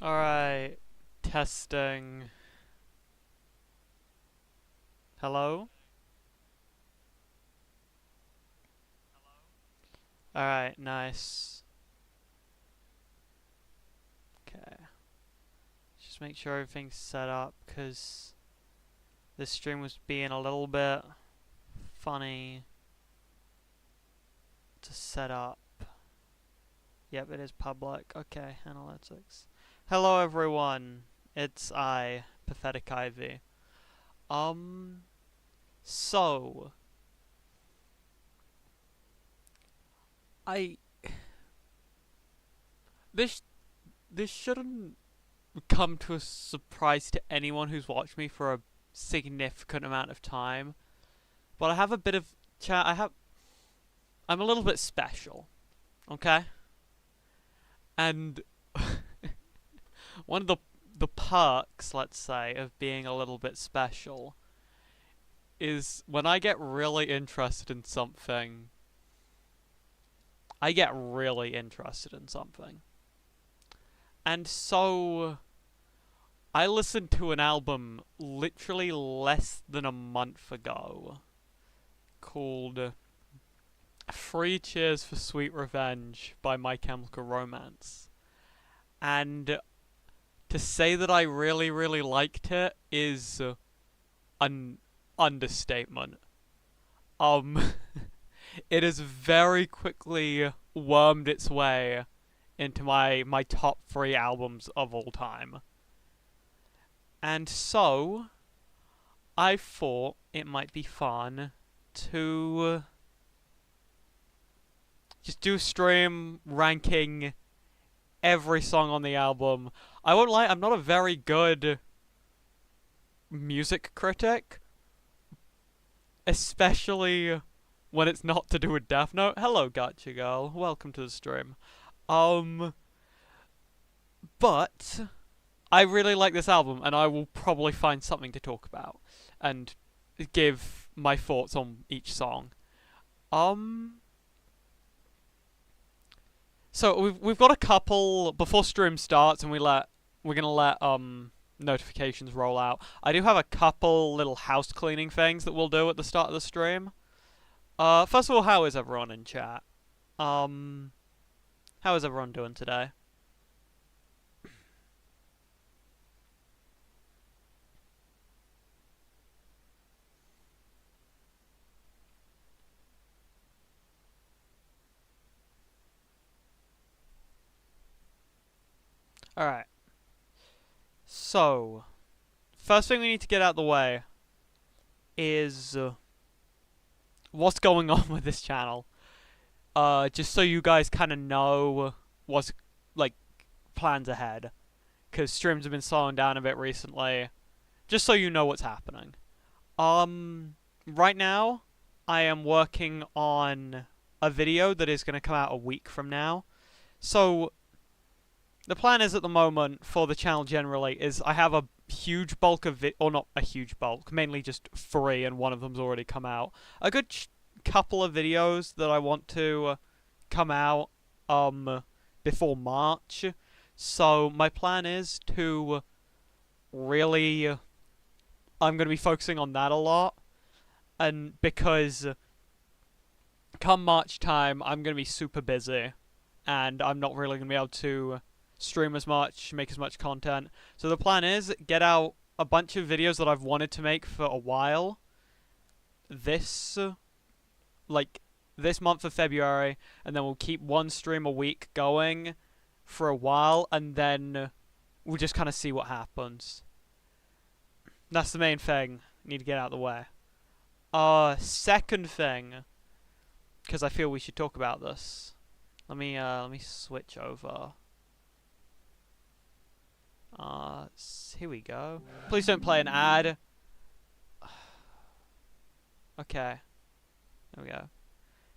Alright, testing. Hello? Alright, nice. Okay. Just make sure everything's set up, because this stream was being a little bit funny to set up. Yep, it is public. Okay, analytics. Hello everyone, it's I, Pathetic Ivy. So... I... This shouldn't come to a surprise to anyone who's watched me for a significant amount of time. But I have a bit of I'm a little bit special. Okay? And one of the perks, let's say, of being a little bit special is when I get really interested in something. And so I listened to an album literally less than a month ago called Three Cheers for Sweet Revenge by My Chemical Romance. And to say that I really, really liked it is an understatement. It has very quickly wormed its way into my top 3 albums of all time. And so, I thought it might be fun to just do a stream ranking every song on the album. I won't lie, I'm not a very good music critic, especially when it's not to do with Death Note. Hello, Gotcha Girl. Welcome to the stream. But I really like this album, and I will probably find something to talk about and give my thoughts on each song. So we've got a couple before stream starts, and we're gonna let notifications roll out. I do have a couple little house cleaning things that we'll do at the start of the stream. First of all, how is everyone in chat? How is everyone doing today? Alright. So, first thing we need to get out of the way is what's going on with this channel. Just so you guys kind of know what's, like, plans ahead. Because streams have been slowing down a bit recently. Just so you know what's happening. Right now, I am working on a video that is going to come out a week from now. So, the plan is at the moment for the channel generally is I have a huge bulk of or not a huge bulk, mainly just 3, and one of them's already come out. A good couple of videos that I want to come out before March. So my plan is to really I'm going to be focusing on that a lot, and because come March time I'm going to be super busy and I'm not really going to be able to stream as much, make as much content. So the plan is get out a bunch of videos that I've wanted to make for a while this month of February, and then we'll keep one stream a week going for a while, and then we'll just kind of see what happens. That's the main thing. Need to get out of the way. Second thing, because I feel we should talk about this. Let me switch over. Here we go. Please don't play an ad. Okay. There we go.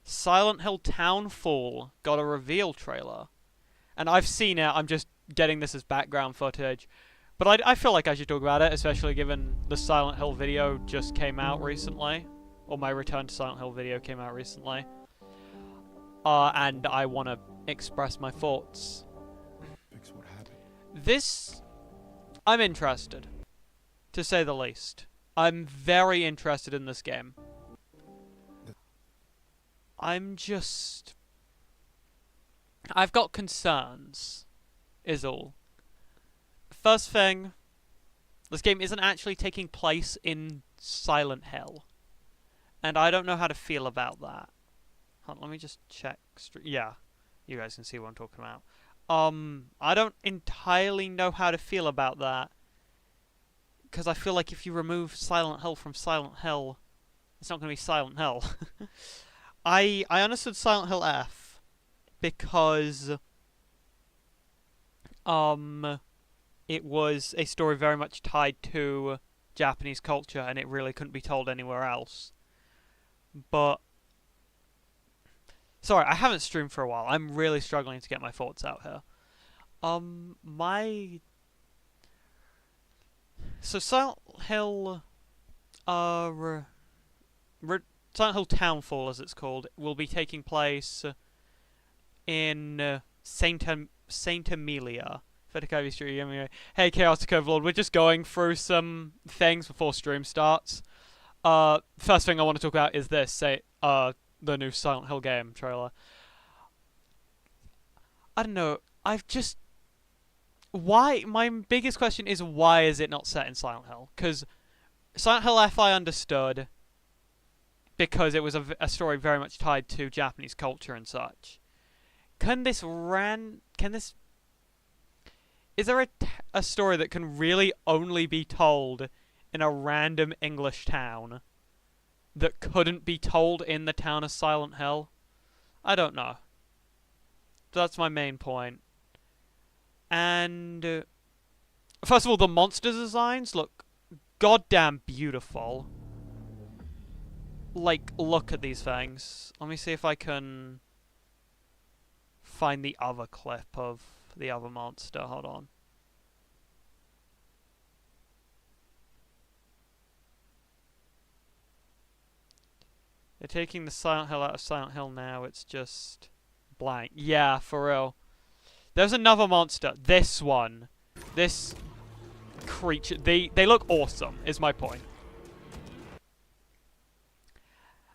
Silent Hill Townfall got a reveal trailer. And I've seen it, I'm just getting this as background footage. But I feel like I should talk about it, especially given the Silent Hill video just came out recently. Or my Return to Silent Hill video came out recently. And I want to express my thoughts. This... I'm interested, to say the least. I'm very interested in this game. I'm just... I've got concerns, is all. First thing, this game isn't actually taking place in Silent Hill. And I don't know how to feel about that. Hold on, let me just check. Yeah, you guys can see what I'm talking about. I don't entirely know how to feel about that. Because I feel like if you remove Silent Hill from Silent Hill, it's not going to be Silent Hill. I understood Silent Hill F because it was a story very much tied to Japanese culture and it really couldn't be told anywhere else. But sorry, I haven't streamed for a while. I'm really struggling to get my thoughts out here. So Silent Hill Silent Hill Townfall, as it's called, will be taking place in Saint Amelia. Hey, Chaotic Overlord, we're just going through some things before stream starts. First thing I want to talk about is this, the new Silent Hill game trailer. I don't know, why? My biggest question is, why is it not set in Silent Hill? Because Silent Hill F I understood, because it was a story very much tied to Japanese culture and such. Is there a story that can really only be told in a random English town that couldn't be told in the town of Silent Hill? I don't know. That's my main point. And first of all, the monster designs look goddamn beautiful. Like, look at these things. Let me see if I can find the other clip of the other monster. Hold on. They're taking the Silent Hill out of Silent Hill now. It's just blank. Yeah, for real. There's another monster. This one. This creature. They look awesome, is my point.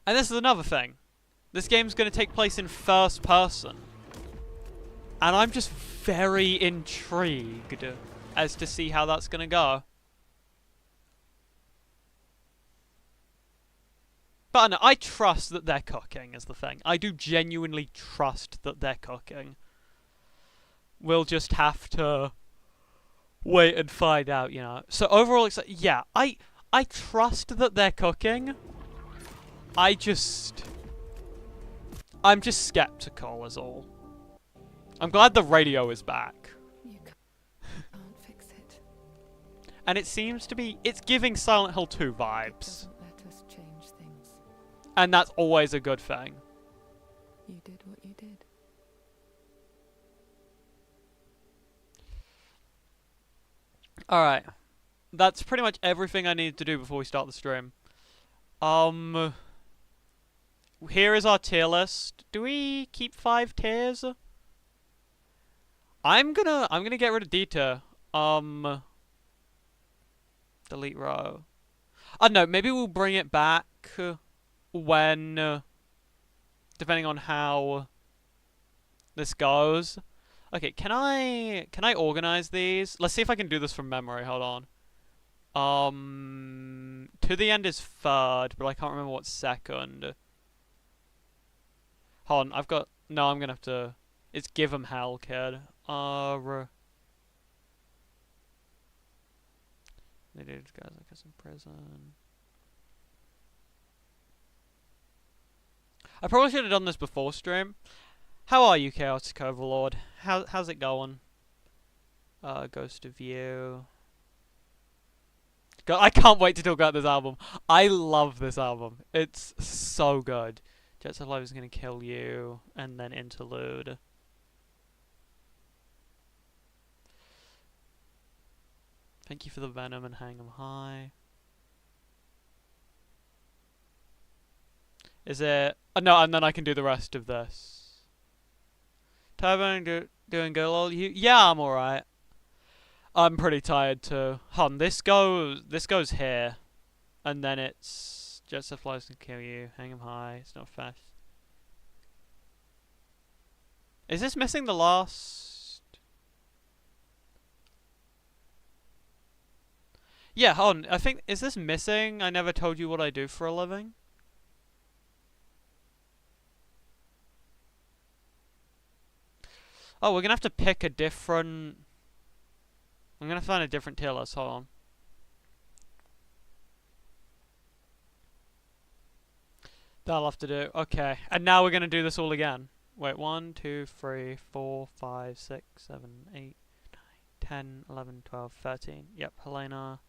And this is another thing. This game's going to take place in first person. And I'm just very intrigued as to see how that's going to go. But no, I trust that they're cooking is the thing. I do genuinely trust that they're cooking. We'll just have to wait and find out, you know. So overall, yeah, I trust that they're cooking. I'm just skeptical is all. I'm glad the radio is back. You can't fix it. And it seems to be, it's giving Silent Hill 2 vibes. It doesn't let us change things. And that's always a good thing. You did what you did. Alright. That's pretty much everything I needed to do before we start the stream. Here is our tier list. Do we keep 5 tiers? I'm gonna get rid of D-tier. Delete row. I don't know, maybe we'll bring it back when, depending on how this goes. Okay, can I organize these? Let's see if I can do this from memory. Hold on. To the end is third, but I can't remember what's second. Hold on, no, I'm gonna have to, it's give 'em hell, kid. They did guys like us in prison. I probably should have done this before stream. How are you, Chaotic Overlord? How's it going? Ghost of You. I can't wait to talk about this album. I love this album. It's so good. Jets of Life is gonna kill you, and then Interlude. Thank you for the Venom and Hang 'em High. Is it? Oh, no, and then I can do the rest of this. Turbo doing good, lol. Yeah, I'm alright. I'm pretty tired too. This goes here, and then it's Jets that flies can kill you. Hang 'em high. It's not fast. Is this missing the last? Yeah, hold on. I think is this missing? I never told you what I do for a living. Oh, we're gonna have to pick a different. I'm gonna find a different tier list. Hold on. That'll have to do. Okay, and now we're gonna do this all again. Wait, 1, 2, 3, 4, 5, 6, 7, 8, 9, 10, 11, 12, 13. Yep, Helena.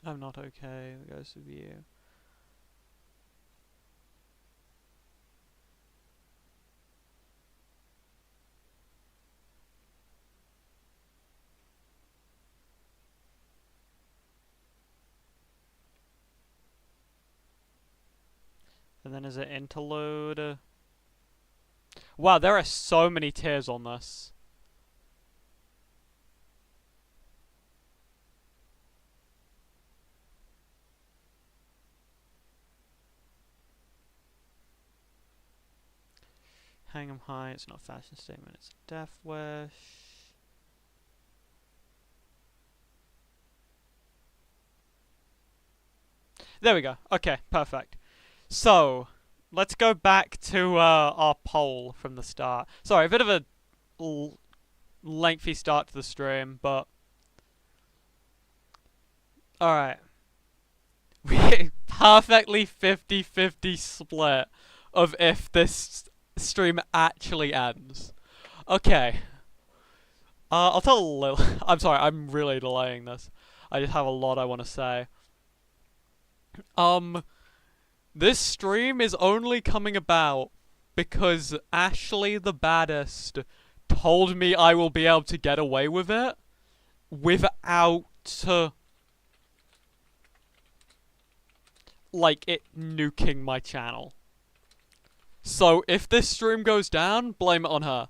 I'm not okay. The ghost of you. And then is it interlude? Wow, there are so many tiers on this. Hang 'em high, it's not a fashion statement, it's a death wish. There we go. Okay, perfect. So, let's go back to our poll from the start. Sorry, a bit of a lengthy start to the stream, but... Alright. We perfectly 50-50 split of if this stream actually ends. Okay. I'll tell a little... I'm sorry, I'm really delaying this. I just have a lot I want to say. This stream is only coming about because Ashley the baddest told me I will be able to get away with it without like it nuking my channel. So if this stream goes down, blame it on her.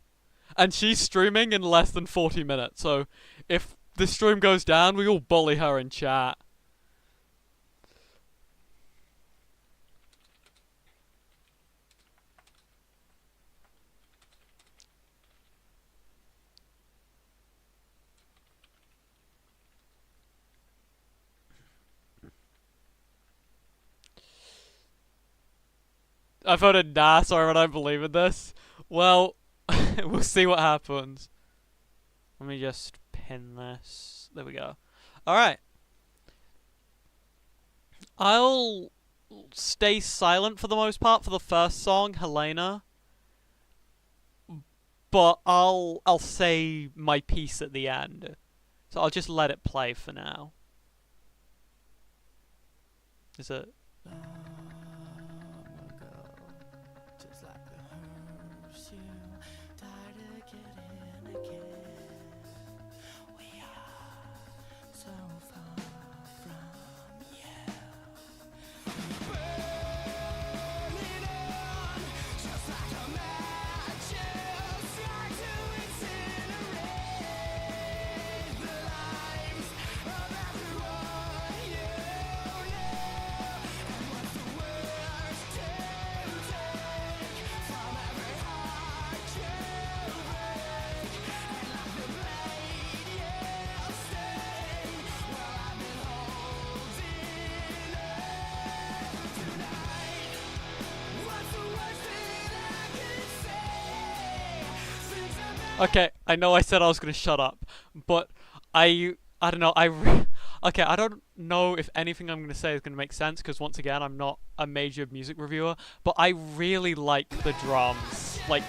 And she's streaming in less than 40 minutes, so if the stream goes down, we will bully her in chat. I voted nah, sorry, I don't believe in this. Well, we'll see what happens. Let me just pin this. There we go. Alright. I'll stay silent for the most part for the first song, Helena. But I'll say my piece at the end. So I'll just let it play for now. Is it? Okay, I know I said I was gonna shut up, but I don't know, okay, I don't know if anything I'm gonna say is gonna make sense, because once again, I'm not a major music reviewer, but I really like the drums, like,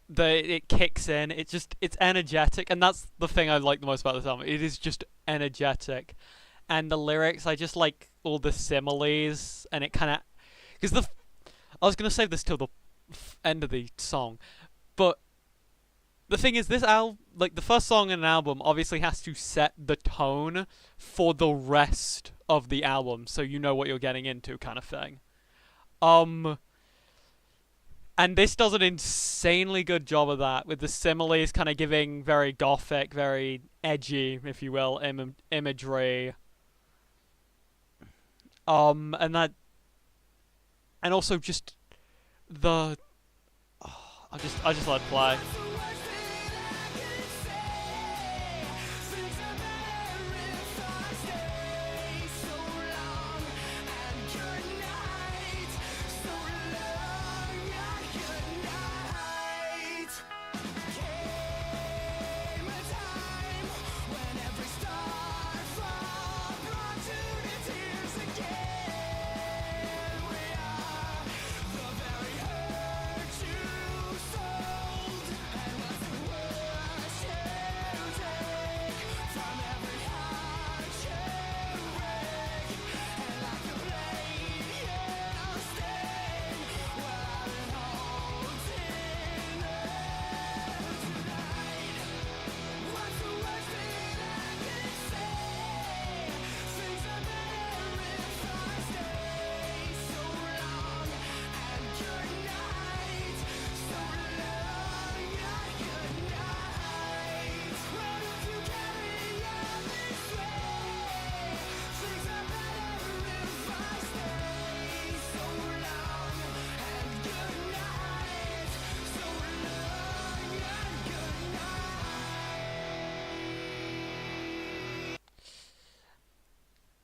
it kicks in, it's energetic, and that's the thing I like the most about this album, it is just energetic, and the lyrics, I just like all the similes, and it kinda, because I was gonna save this till the end of the song, but the thing is, this album, like the first song in an album, obviously has to set the tone for the rest of the album, so you know what you're getting into, kind of thing. Um, and this does an insanely good job of that, with the similes kind of giving very gothic, very edgy, if you will, imagery. And that, and also just the, I just let it play.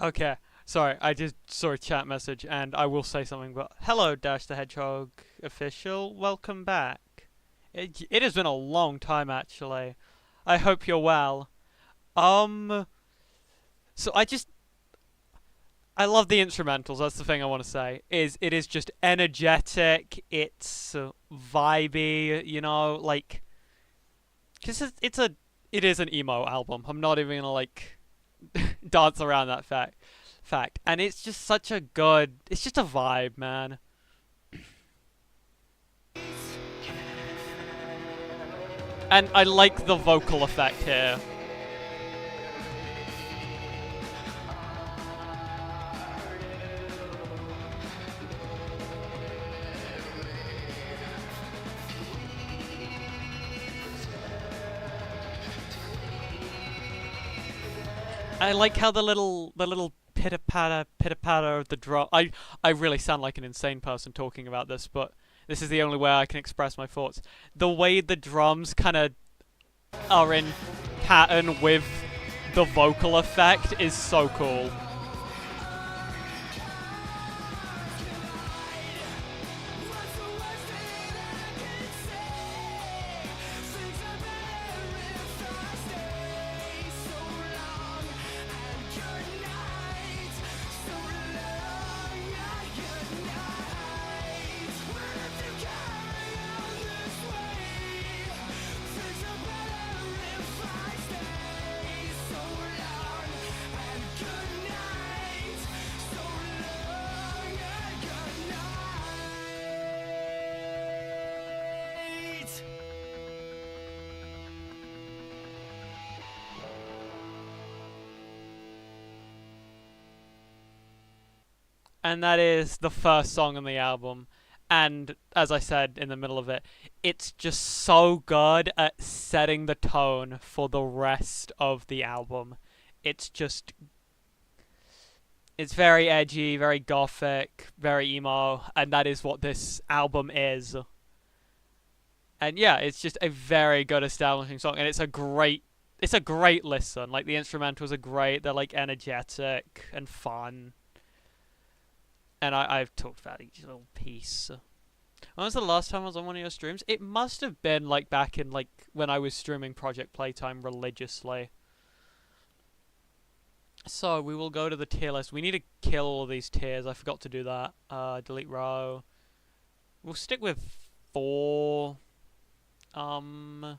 Okay, sorry, I just saw a chat message and I will say something, but hello, Dash the Hedgehog official, welcome back. It has been a long time, actually. I hope you're well. Um, so I love the instrumentals, that's the thing I want to say, it is just energetic, it's vibey, you know, like, because it is an emo album, I'm not even gonna, like, dance around that fact. And it's just such a good, it's just a vibe, man. And I like the vocal effect here. I like how the little pitter patter of the drum. I really sound like an insane person talking about this, but this is the only way I can express my thoughts. The way the drums kind of are in pattern with the vocal effect is so cool. And that is the first song on the album. And as I said in the middle of it, it's just so good at setting the tone for the rest of the album. It's just, it's very edgy, very gothic, very emo, and that is what this album is. And yeah, it's just a very good establishing song, and it's a great listen. Like, the instrumentals are great, they're like energetic and fun. And I've talked about each little piece. When was the last time I was on one of your streams? It must have been like back in like when I was streaming Project Playtime religiously. So we will go to the tier list. We need to kill all of these tiers. I forgot to do that. Delete row. We'll stick with 4. And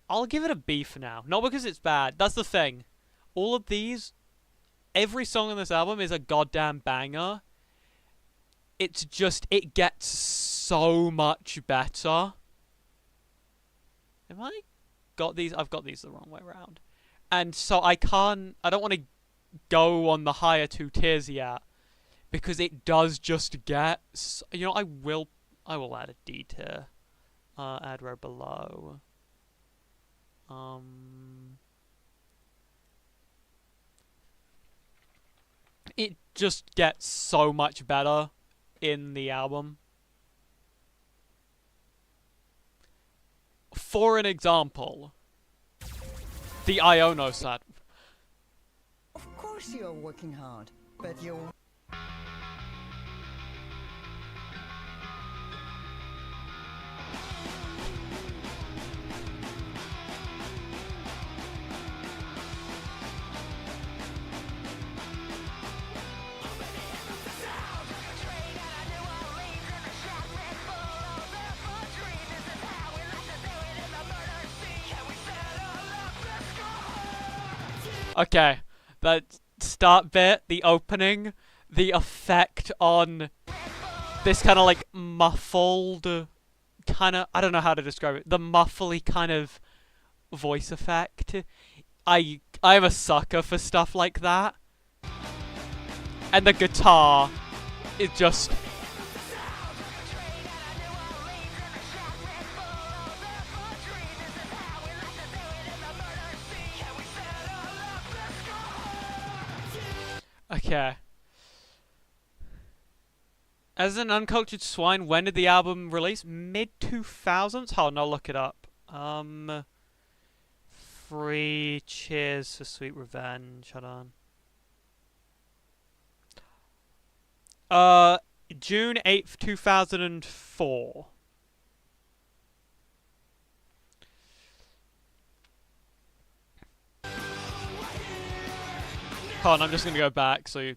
I'll give it a B for now. Not because it's bad. That's the thing. All of these, every song on this album is a goddamn banger. It's just, it gets so much better. Have I got these? I've got these the wrong way around. And so I don't want to go on the higher 2 tiers yet, because it does just get, you know, I will add a D tier. Add row below. It just gets so much better in the album. For an example, the Iono set. Of course you're working hard, but you're... Okay, that start bit, the opening, the effect on this kind of like muffled, kind of, I don't know how to describe it, the muffly kind of voice effect. I'm a sucker for stuff like that. And the guitar, it just... Okay. As an uncultured swine, when did the album release? Mid-2000s? Oh, no, look it up. Free Cheers for Sweet Revenge. Hold on. June 8th, 2004. Hold on, I'm just gonna go back so you...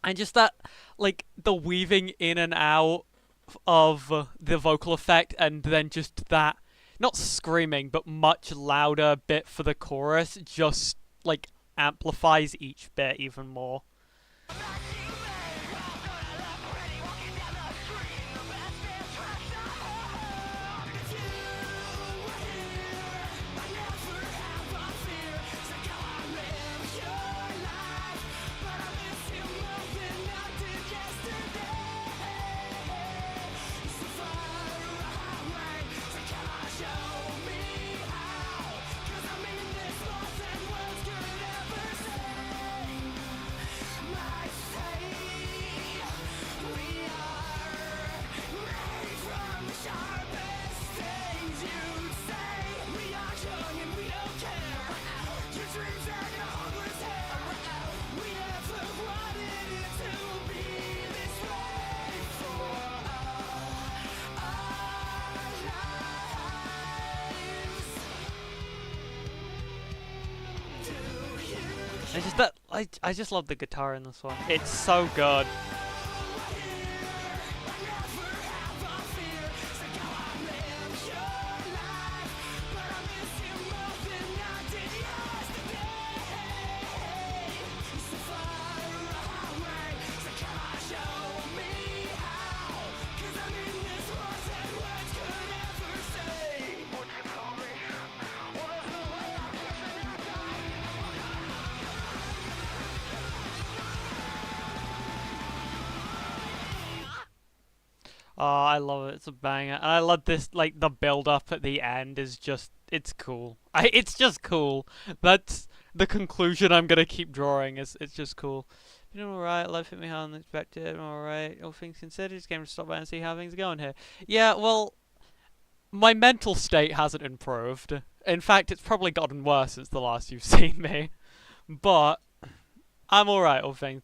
And just that, like, the weaving in and out of the vocal effect, and then just that, not screaming, but much louder bit for the chorus, just, like, amplifies each bit even more. I just love the guitar in this one. It's so good. Oh, I love it. It's a banger. And I love this, like, the build-up at the end is just, it's cool. It's just cool. That's the conclusion I'm gonna keep drawing, it's just cool. Been alright, life hit me harder than expected, I'm alright. All things considered, just came to stop by and see how things are going here. Yeah, well, my mental state hasn't improved. In fact, it's probably gotten worse since the last you've seen me. But I'm alright, all things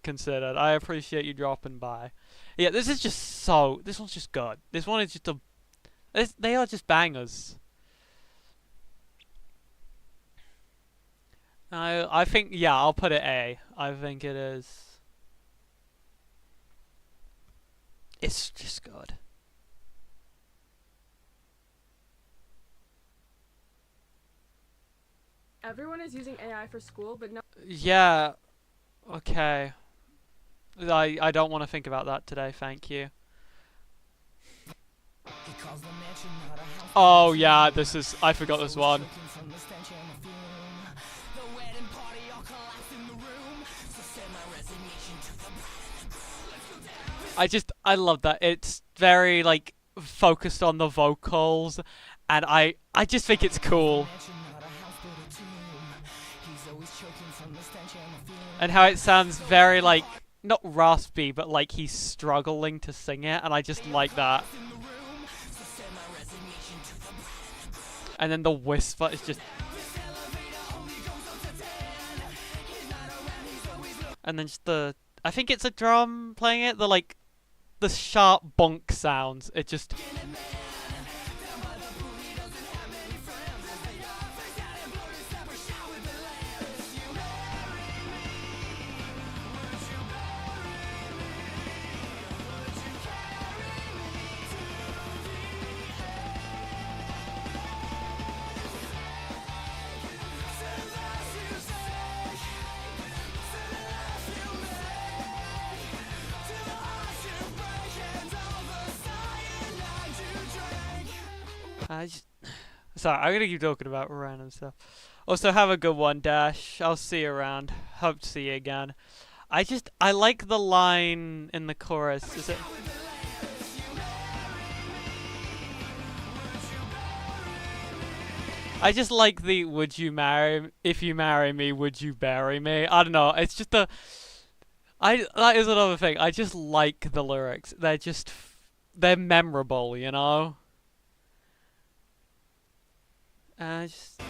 considered. I appreciate you dropping by. Yeah, this is just so. This one's just good. This one is just a. They are just bangers. I think, yeah, I'll put it A. I think it is. It's just good. Everyone is using AI for school, but no. Yeah. Okay. I don't want to think about that today. Thank you. Oh yeah, this is. I forgot this one. I love that. It's very like focused on the vocals, and I just think it's cool. And how it sounds very like not raspy, but like he's struggling to sing it, and I just like that. And then the whisper is just. And then just the. I think it's a drum playing it. The sharp bonk sounds. It just. Sorry, I'm gonna keep talking about random stuff. Also, have a good one, Dash. I'll see you around. Hope to see you again. I like the line in the chorus. Is it? I just like the "Would you marry? If you marry me, would you bury me?" I don't know. It's just that is another thing. I just like the lyrics. They're memorable, you know. Just.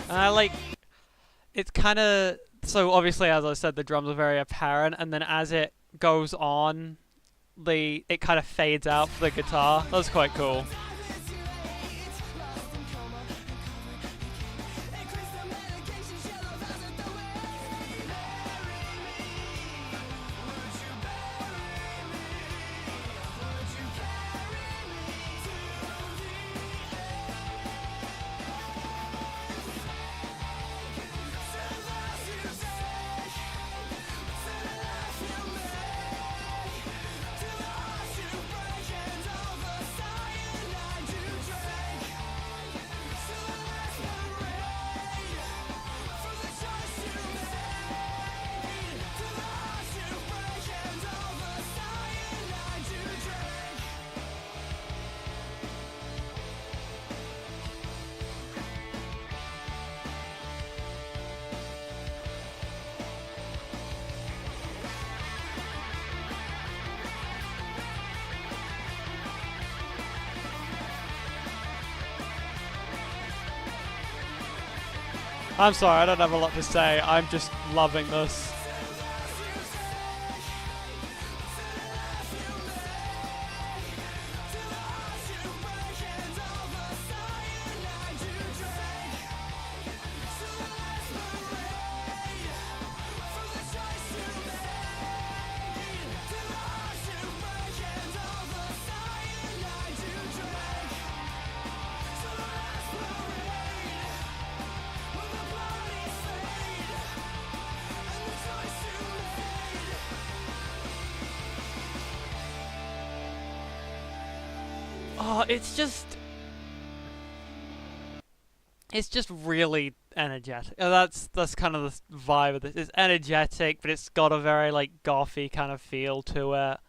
And I like, it's kind of, so obviously as I said the drums are very apparent, and then as it goes on, it kind of fades out for the guitar. That's quite cool. I'm sorry, I don't have a lot to say. I'm just loving this. it's just really energetic. That's kind of the vibe of this. It's energetic, but it's got a very like gothy kind of feel to it,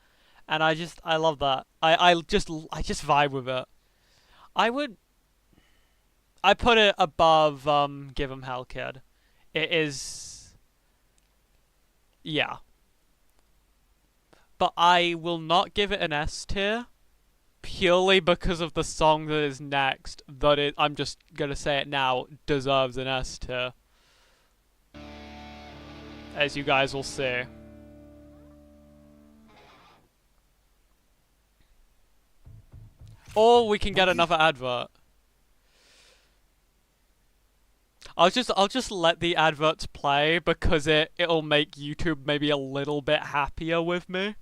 and I love that. I just vibe with it. I would I put it above Give 'em Hell Kid. It is, yeah, but I will not give it an S tier purely because of the song that is next. I'm just gonna say it now, deserves an S tier, as you guys will see. Or we can get another advert. I'll just let the adverts play because it'll make YouTube maybe a little bit happier with me.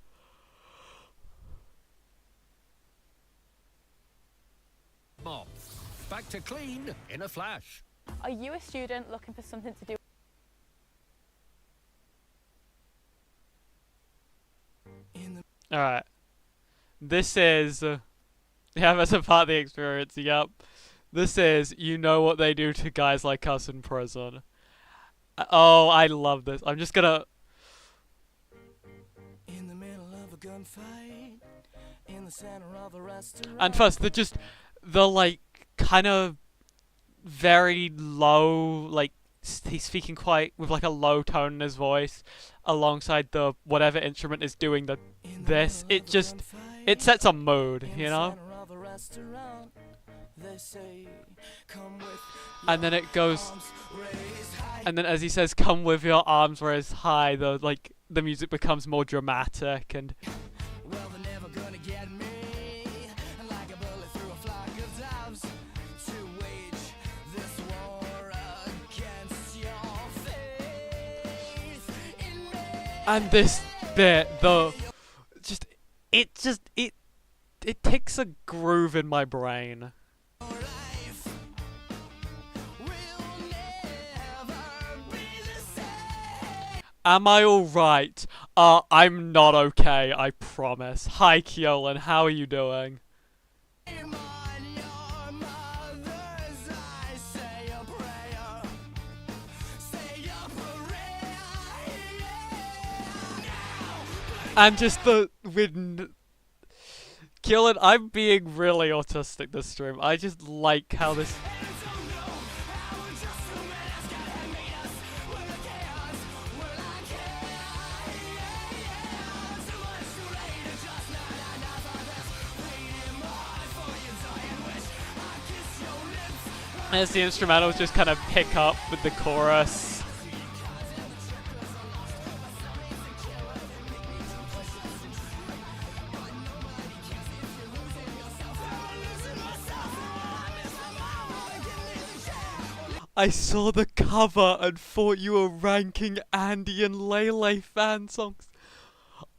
Mom, back to clean in a flash. Are you a student looking for something to do? Alright. This is... yeah, that's a part of the experience, yep. This is, you know what they do to guys like us in prison. Oh, I love this. I'm just gonna... In the middle of a gunfight, in the center of a restaurant. And first, the like, kind of very low, like, he's speaking quite with like a low tone in his voice, alongside the whatever instrument is doing this. It sets a mood, you know? And then it goes, and then as he says, "Come with your arms raised high," the music becomes more dramatic and. Well, they're never gonna get me. Like a bullet through a flock of doves to wage this war against your faith in me. And this bit, it takes a groove in my brain. Life will never be the same. Am I alright? I'm not okay, I promise. Hi, Keolan, how are you doing? On your mothers, I say a prayer. Say a prayer. And just Keolan, I'm being really autistic this stream. I just like how this... as the instrumentals just kind of pick up with the chorus. I saw the cover and thought you were ranking Andy and Lele fan songs.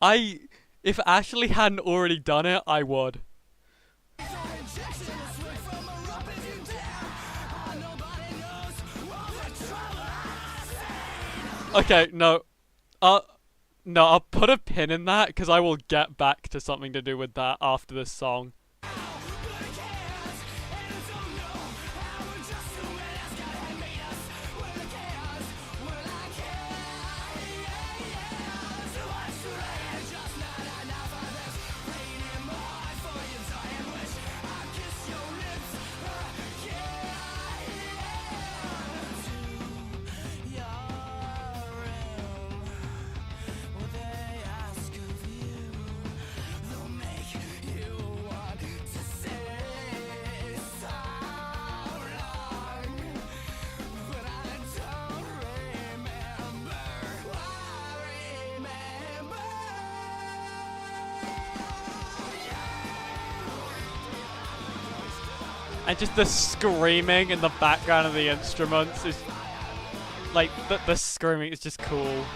If Ashley hadn't already done it, I would. Okay, no. No, I'll put a pin in that because I will get back to something to do with that after this song. And just the screaming in the background of the instruments is... like, the screaming is just cool.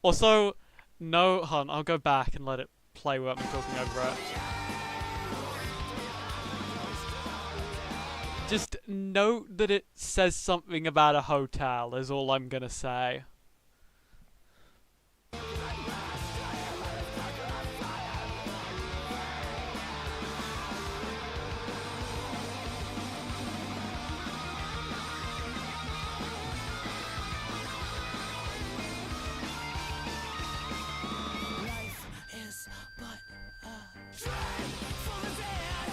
Also, no... hold on, I'll go back and let it play without me talking over it. Just note that it says something about a hotel, is all I'm gonna say.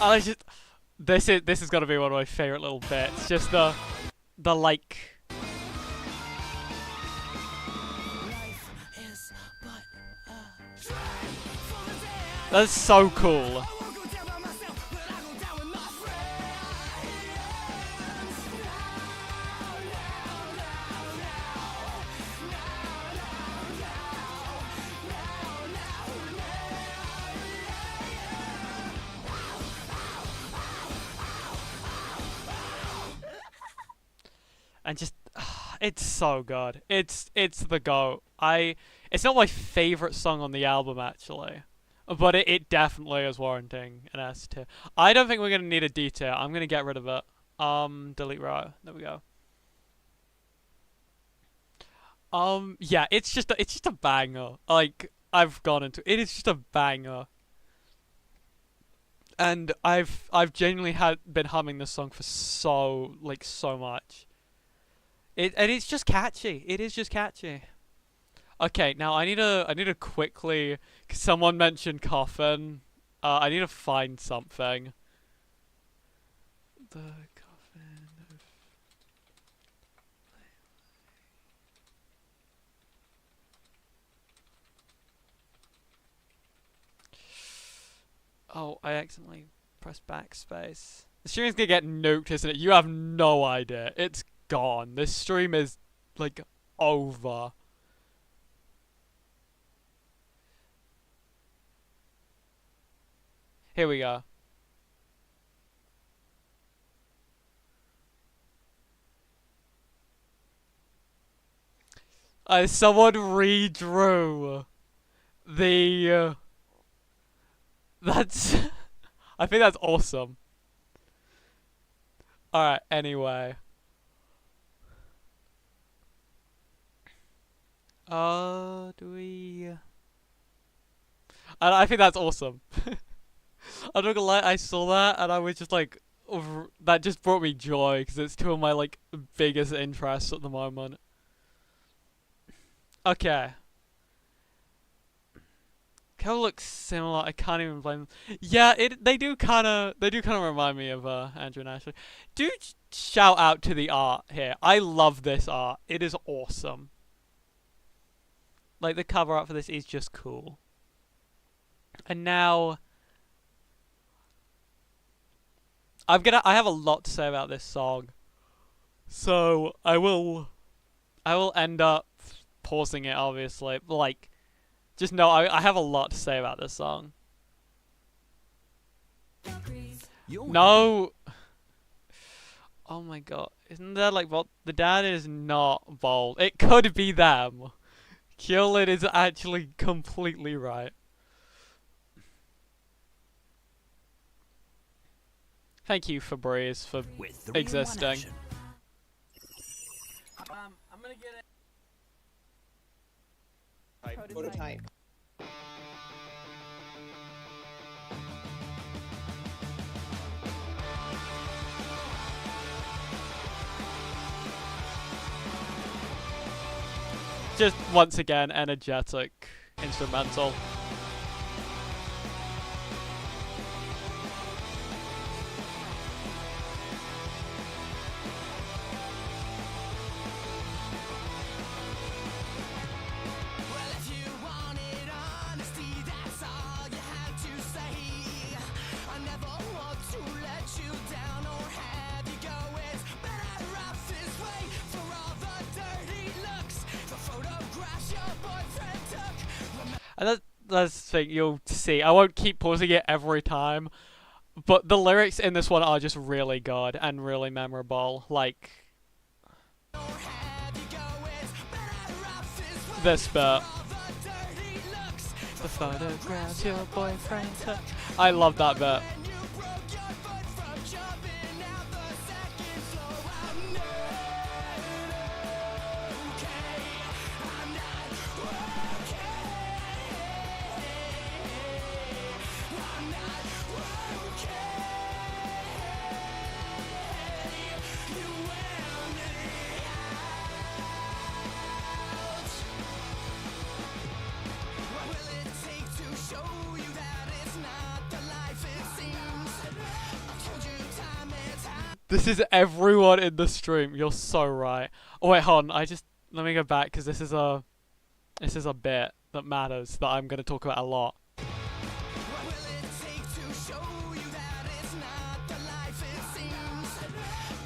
I just this is gonna be one of my favorite little bits. Just the like. Life is but a train for the dead. That's so cool. I won't go down by myself, but I go down with my friends. And just it's so good. It's the GOAT. It's not my favorite song on the album actually, but it definitely is warranting an S tier. I don't think we're gonna need a D tier. I'm gonna get rid of it. Delete row. There we go. Yeah, it's just a banger. Like I've gone into it is just a banger. And I've genuinely been humming this song for so much. And it's just catchy. It is just catchy. Okay, now I need to quickly, cause someone mentioned coffin. I need to find something. The coffin of... Oh, I accidentally pressed backspace. The stream's gonna get nuked, isn't it? You have no idea. It's gone. This stream is like over. Here we go. Someone redrew the that's I think that's awesome. Alright, anyway. Do we... I think that's awesome. I'm not gonna lie, I saw that and I was just like, that just brought me joy because it's two of my like biggest interests at the moment. Okay. Kind of looks similar. I can't even blame them. Yeah, they do kind of remind me of Andrew and Ashley. Do shout out to the art here. I love this art. It is awesome. Like the cover art for this is just cool. And now I have a lot to say about this song. So I will end up pausing it obviously. But like just know I have a lot to say about this song. No. Oh my god. Isn't that like the dad is not bold. It could be them. Kyolin is actually completely right. Thank you, Febreze, for existing. I'm gonna get it. Prototype. Just once again, energetic instrumental. And that's the thing, you'll see. I won't keep pausing it every time, but the lyrics in this one are just really good and really memorable. Like this bit. The photographs your boyfriend took. I love that bit. This is everyone in the stream. You're so right. Oh wait, hold on. Let me go back because this is a bit that matters that I'm gonna talk about a lot. What will it take to show you that it's not the life it seems?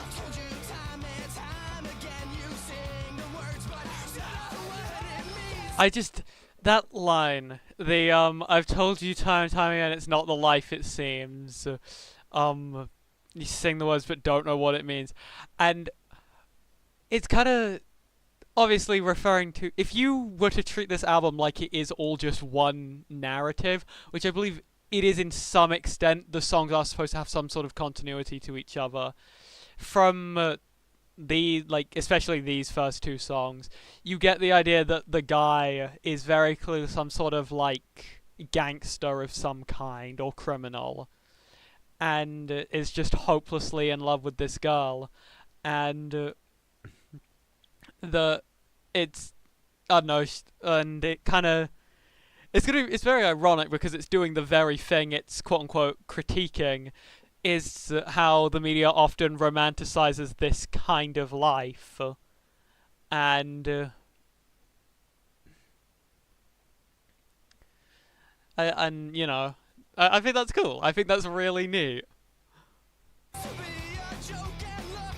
I've told you time and time again, you sing the words, but you know what it means. That line, I've told you time and time again, it's not the life it seems. You sing the words but don't know what it means, and it's kind of obviously referring to, if you were to treat this album like it is all just one narrative, which I believe it is in some extent. The songs are supposed to have some sort of continuity to each other. From especially these first two songs, you get the idea that the guy is very clearly some sort of like gangster of some kind or criminal, and is just hopelessly in love with this girl, and it's I don't know, and it kind of it's very ironic because it's doing the very thing it's quote unquote critiquing, is how the media often romanticizes this kind of life, and you know, I think that's cool. I think that's really neat. To be a joke and look,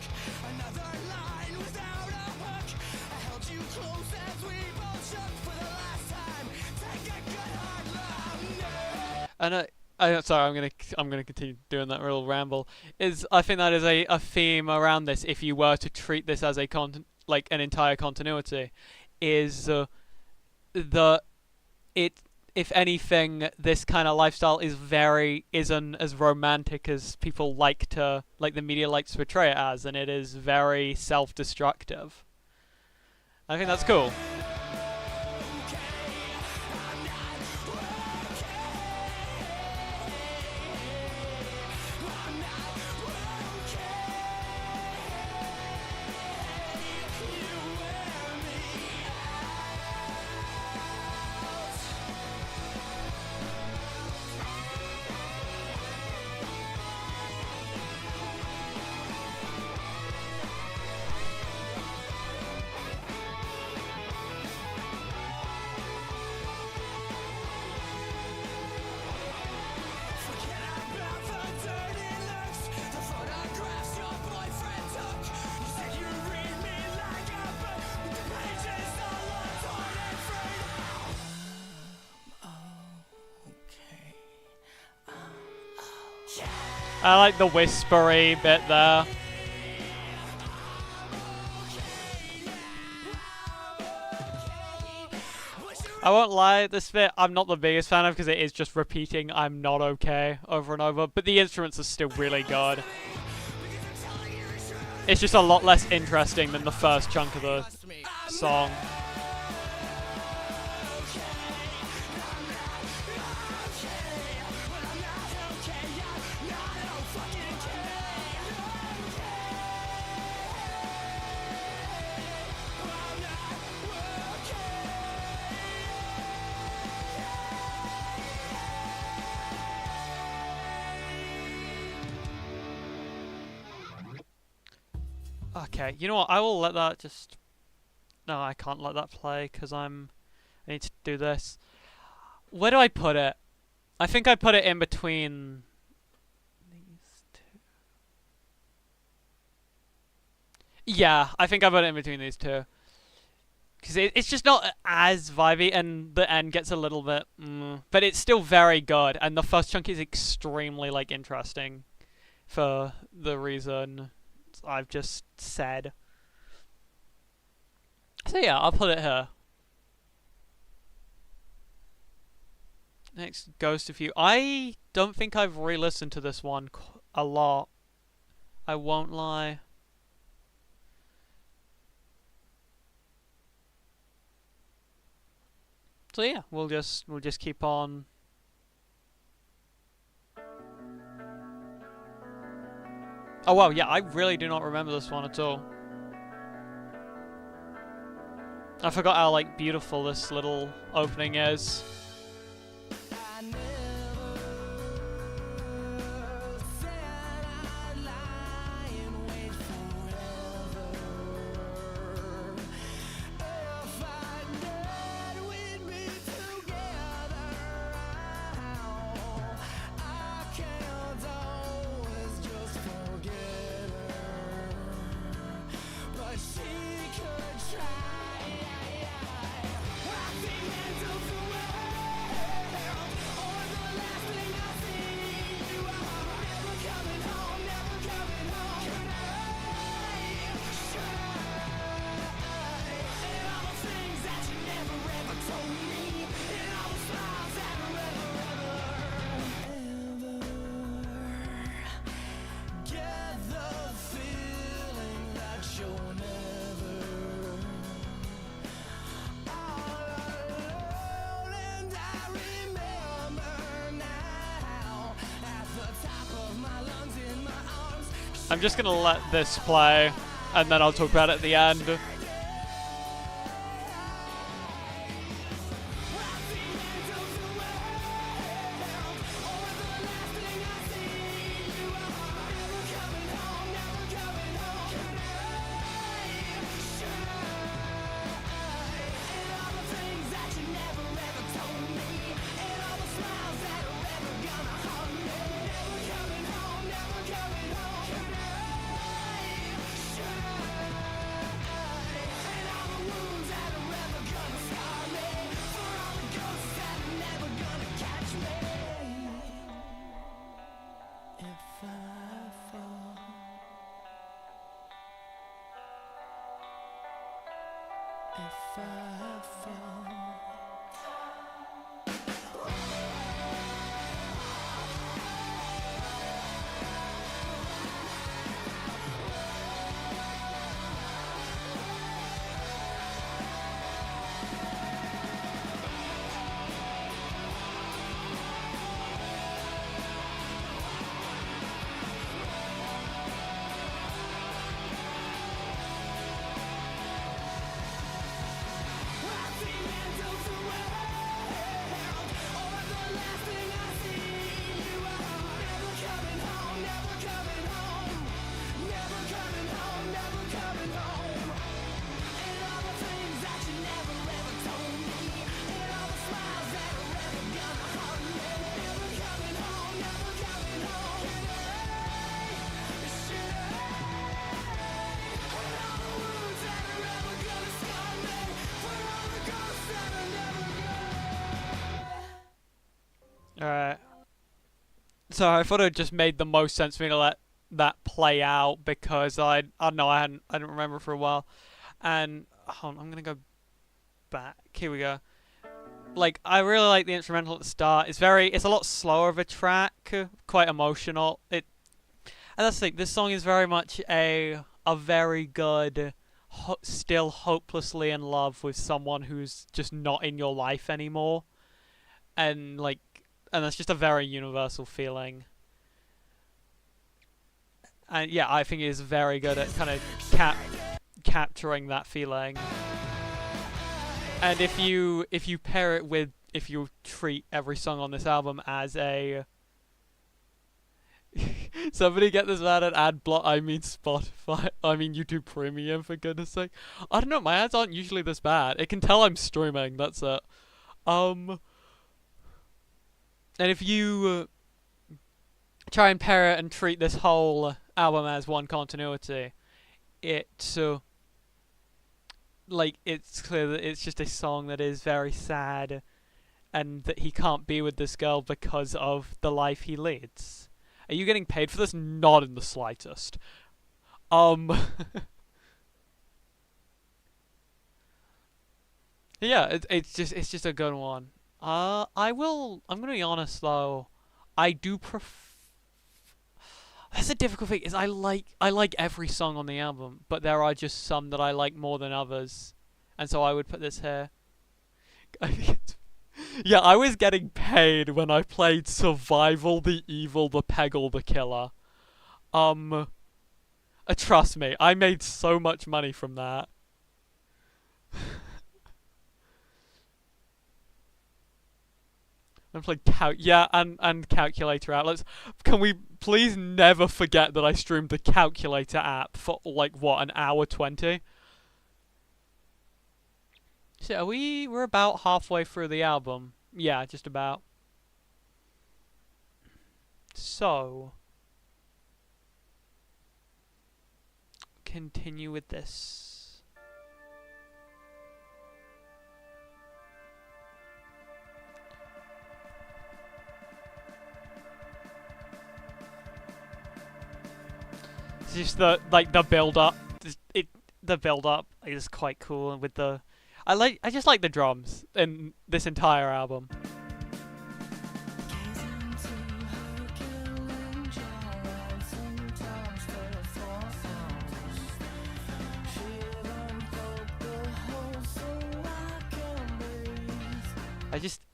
another line without a hook. I held you close as we both shook for the last time. Take a good hard look. And I'm sorry, I'm gonna continue doing that real ramble. I think that is a theme around this. If you were to treat this as an entire continuity, is if anything, this kind of lifestyle isn't as romantic as people the media likes to portray it as, and it is very self-destructive. I think that's cool. I like the whispery bit there. I won't lie, this bit I'm not the biggest fan of because it is just repeating "I'm not okay" over and over, but the instruments are still really good. It's just a lot less interesting than the first chunk of the song. Okay, you know what? I will let that just... No, I can't let that play because I need to do this. Where do I put it? I think I put it in between these two. Yeah, I think I put it in between these two. Because it's just not as vibey, and the end gets a little bit... but it's still very good, and the first chunk is extremely, interesting for the reason I've just said. So yeah, I'll put it here. Next, Ghost of You. I don't think I've re-listened to this one a lot. I won't lie. So yeah, we'll just keep on. Oh wow, yeah, I really do not remember this one at all. I forgot how beautiful this little opening is. I never said I'd lie and I'm just gonna let this play, and then I'll talk about it at the end. If I fall, Alright. So I thought it just made the most sense for me to let that play out because I don't know, I didn't remember for a while. And hold on, I'm gonna go back. Here we go. Like, I really like the instrumental at the start. It's a lot slower of a track, quite emotional. And that's the thing, this song is very much a very good, still hopelessly in love with someone who's just not in your life anymore. And that's just a very universal feeling. And yeah, I think it is very good at kind of capturing that feeling. And if you pair it with, if you treat every song on this album as a somebody get this ad block, I mean Spotify, I mean YouTube Premium, for goodness sake. I don't know, my ads aren't usually this bad. It can tell I'm streaming, that's it. And if you try and pair it and treat this whole album as one continuity, it's clear that it's just a song that is very sad and that he can't be with this girl because of the life he leads. Are you getting paid for this? Not in the slightest. Yeah, it's just a good one. I'm gonna be honest though. I do That's a difficult thing. Is I like every song on the album, but there are just some that I like more than others, and so I would put this here. Yeah, I was getting paid when I played Survival, the Evil, the Peggle, the Killer. Trust me, I made so much money from that. I played and Calculator outlets. Can we please never forget that I streamed the Calculator app for like what, an hour 20? So we're about halfway through the album. Yeah, just about. So continue with this. It's just the build up. The build up is quite cool with the. I just like the drums in this entire album.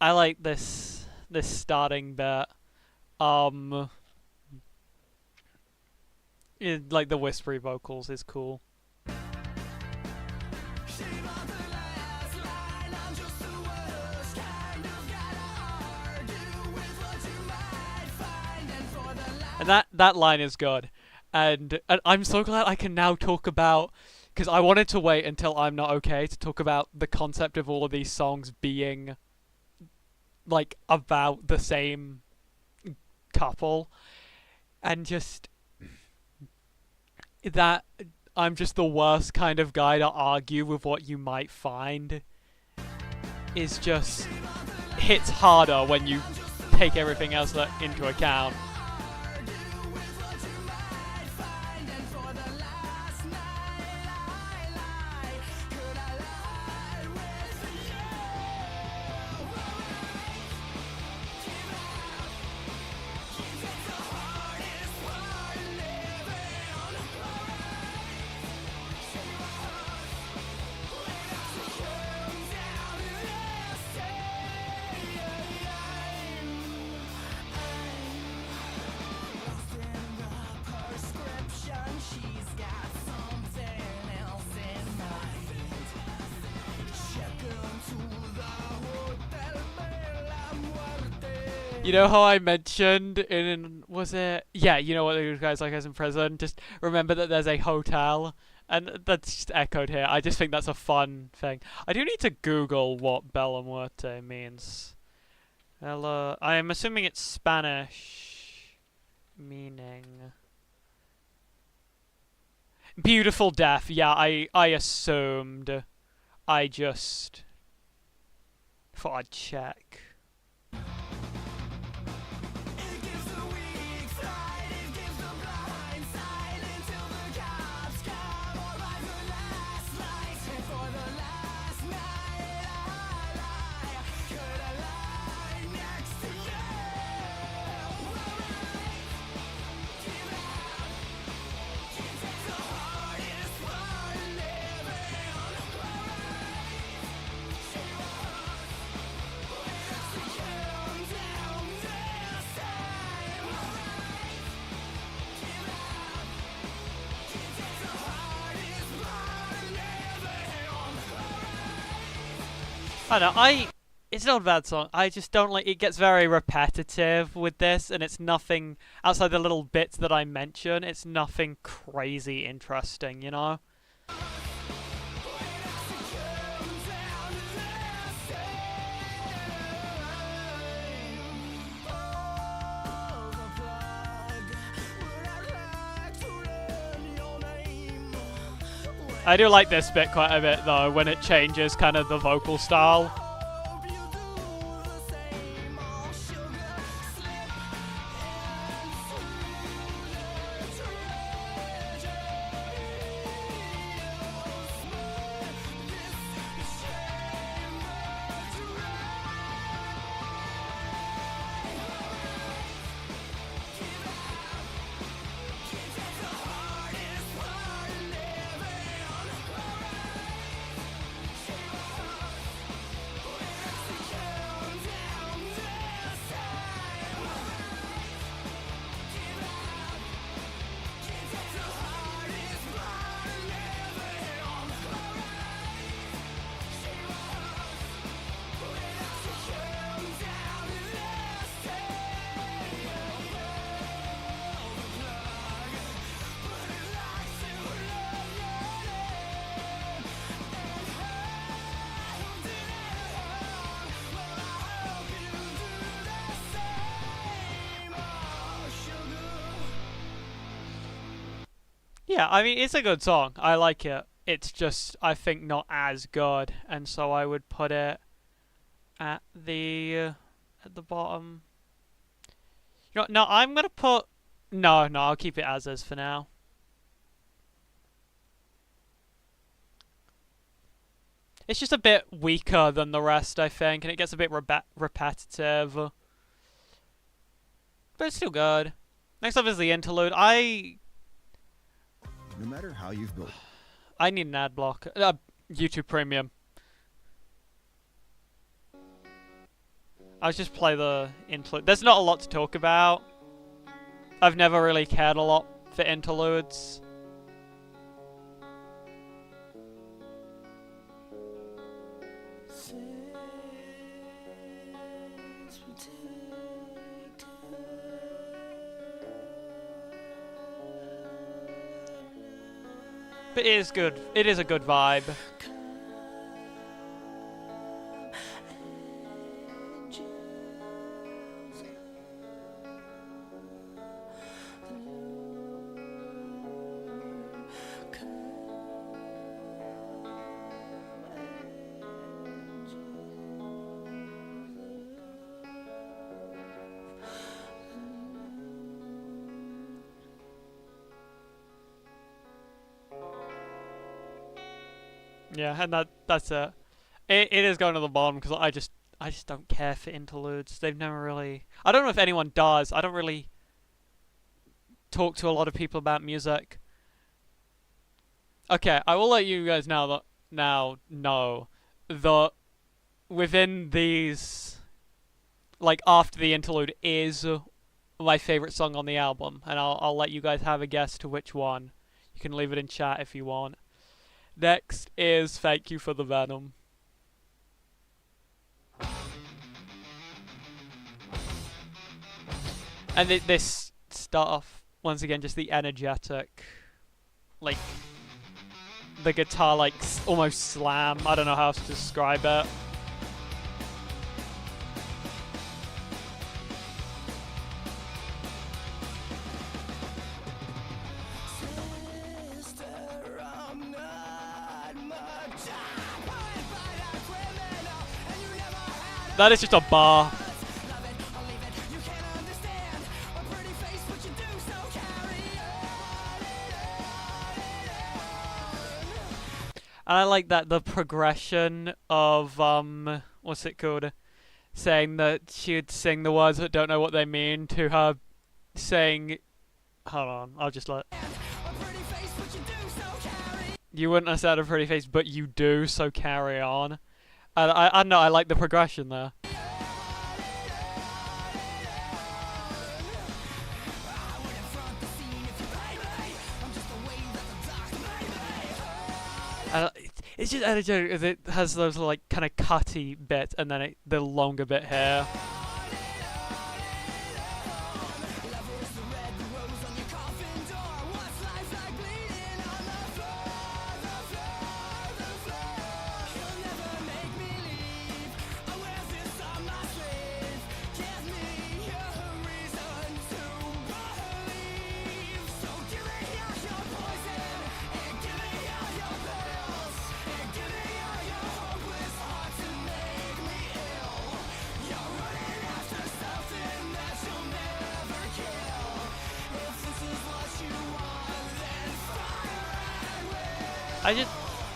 I like this starting bit. Like the whispery vocals is cool. And that line is good. And I'm so glad I can now talk about, because I wanted to wait until I'm not okay to talk about the concept of all of these songs being like about the same couple, and just that I'm just the worst kind of guy to argue with what you might find is just hits harder when you take everything else into account. You know how I mentioned was it? Yeah, you know what the guys like us in prison? Just remember that there's a hotel, and that's just echoed here. I just think that's a fun thing. I do need to Google what Bella Muerte means. Bella, I'm assuming it's Spanish meaning beautiful death. Yeah, I assumed. I just thought I'd check. I don't know, it's not a bad song. I just don't like, it gets very repetitive with this, and it's nothing, outside the little bits that I mention, it's nothing crazy interesting, you know? I do like this bit quite a bit though, when it changes kind of the vocal style. Yeah, I mean, it's a good song. I like it. It's just, I think, not as good, and so I would put it at the bottom. You know, no, I'm gonna put no, I'll keep it as is for now. It's just a bit weaker than the rest, I think, and it gets a bit repetitive, but it's still good. Next up is the interlude. No matter how you've built. I need an ad block. YouTube Premium. I'll just play the interlude. There's not a lot to talk about. I've never really cared a lot for interludes. But it is good. It is a good vibe. Yeah, and that's it. It is going to the bottom because I just don't care for interludes. They've never really. I don't know if anyone does. I don't really talk to a lot of people about music. Okay, I will let you guys know that within these, like after the interlude is my favorite song on the album, and I'll let you guys have a guess to which one. You can leave it in chat if you want. Next is Thank You for the Venom. And this stuff, once again, just the energetic, like, the guitar, like, almost slam. I don't know how else to describe it. That is just a bar. And I like that the progression of what's it called? Saying that she would sing the words but don't know what they mean to her saying, hold on, I'll just let. You wouldn't have said a pretty face, but you do, so carry on. And I don't know, I like the progression there. It's just energetic because it has those like kind of cutty bits and then the longer bit here.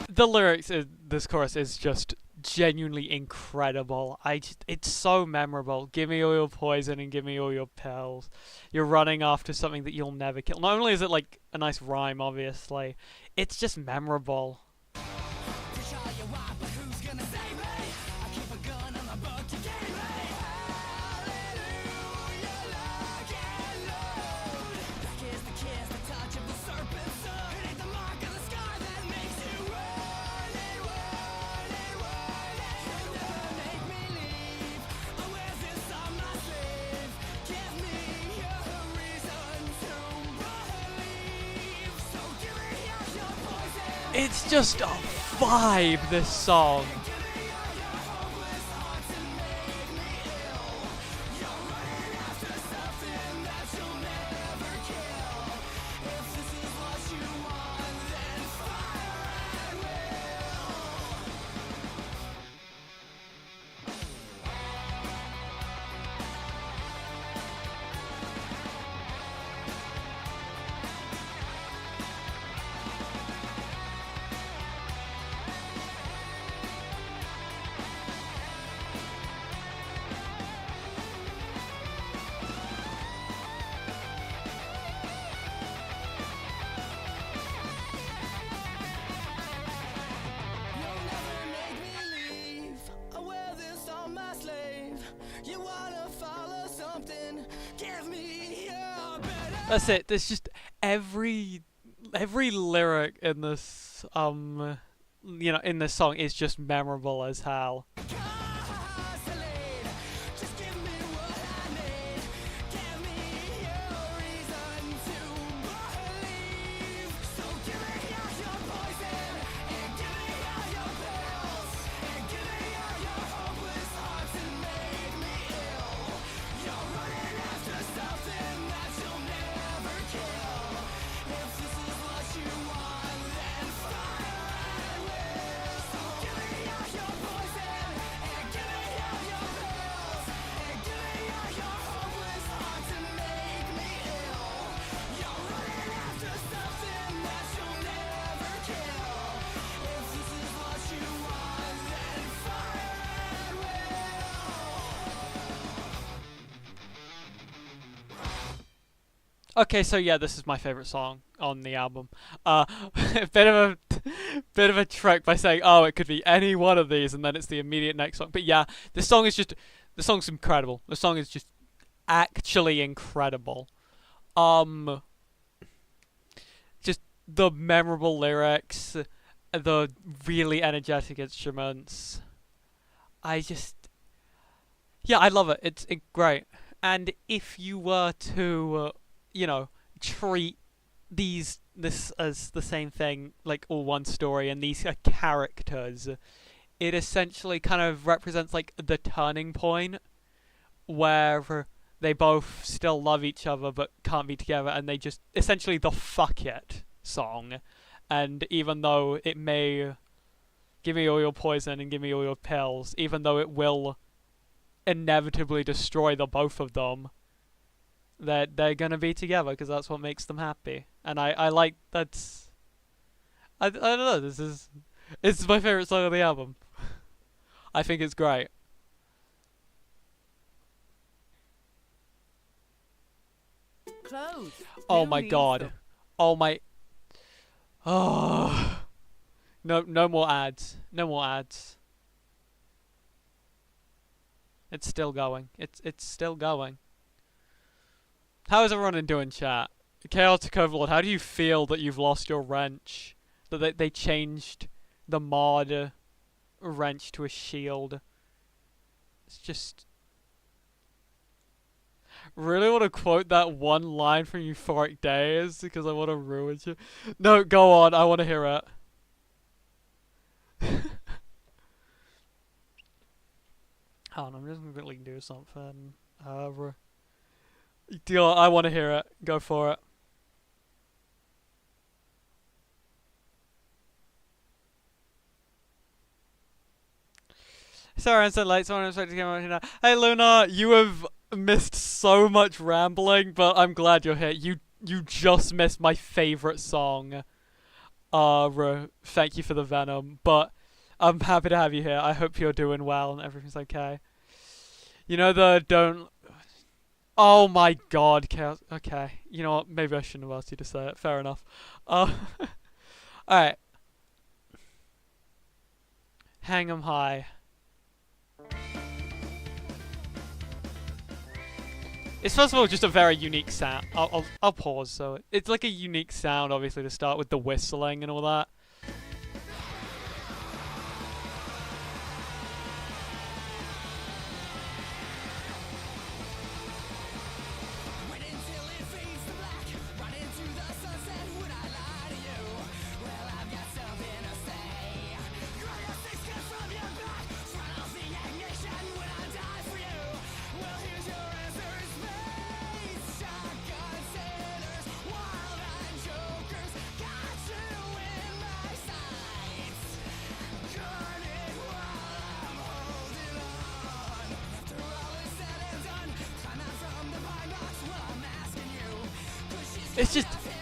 The lyrics in this chorus is just genuinely incredible. It's so memorable. Give me all your poison and give me all your pills. You're running after something that you'll never kill. Not only is it like a nice rhyme, obviously, it's just memorable. It's just a vibe, this song. That's it. There's just every lyric in this in this song is just memorable as hell. Gasoline, just give me what I need. Give me a reason to believe. So give me all your poison, and give me all your pills, and give me all your hopeless hearts and make me ill. You're running after something that you'll never kill. If this is what you want, then fire at will. So give me all your poison, and give me all your pills, and give me all your hopeless hearts and make me ill. You're running after something that you'll never kill. If this is what you want, then fire at will. Okay, so yeah, this is my favorite song on the album. A bit of a trick by saying, oh, it could be any one of these, and then it's the immediate next song. But yeah, the song's incredible. The song is just actually incredible. Just the memorable lyrics, the really energetic instruments. I love it. It's great. And if you were to treat this as the same thing, like all one story, and these are characters, it essentially kind of represents like the turning point where they both still love each other but can't be together, and they just essentially the fuck it song. And even though it may give me all your poison and give me all your pills, even though it will inevitably destroy the both of them, that they're gonna be together because that's what makes them happy. And I like that's I don't know, it's my favorite song on the album. I think it's great. Clothes. Oh Who my needs god. them? Oh my. Oh. No more ads. No more ads. It's still going. It's still going. How is everyone doing, chat? Chaotic Overlord, how do you feel that you've lost your wrench? That they changed the mod wrench to a shield? It's just... Really want to quote that one line from Euphoric Days because I want to ruin you. No, go on. I want to hear it. Hold on, I'm just gonna quickly do something. Deal. I want to hear it. Go for it. Sorry, I'm so late. Someone expected to come out here. Hey, Luna, you have missed so much rambling, but I'm glad you're here. You just missed my favorite song. Thank you for the venom, but I'm happy to have you here. I hope you're doing well and everything's okay. You know the don't... Oh my god, Chaos... Okay, you know what? Maybe I shouldn't have asked you to say it. Fair enough. Alright. Hang 'em high. It's first of all just a very unique sound. I'll pause. So it's like a unique sound, obviously, to start with the whistling and all that.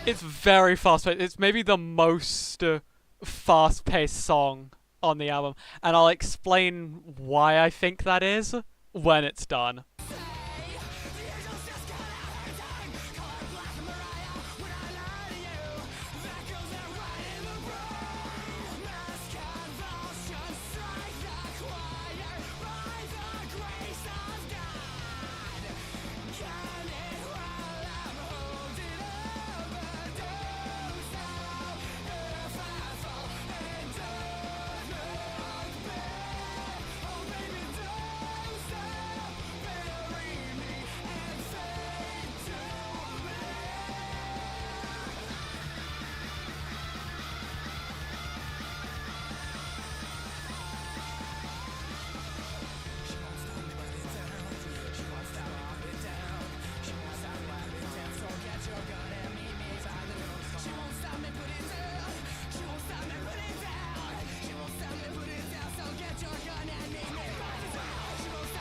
It's very fast-paced. It's maybe the most fast-paced song on the album, and I'll explain why I think that is when it's done.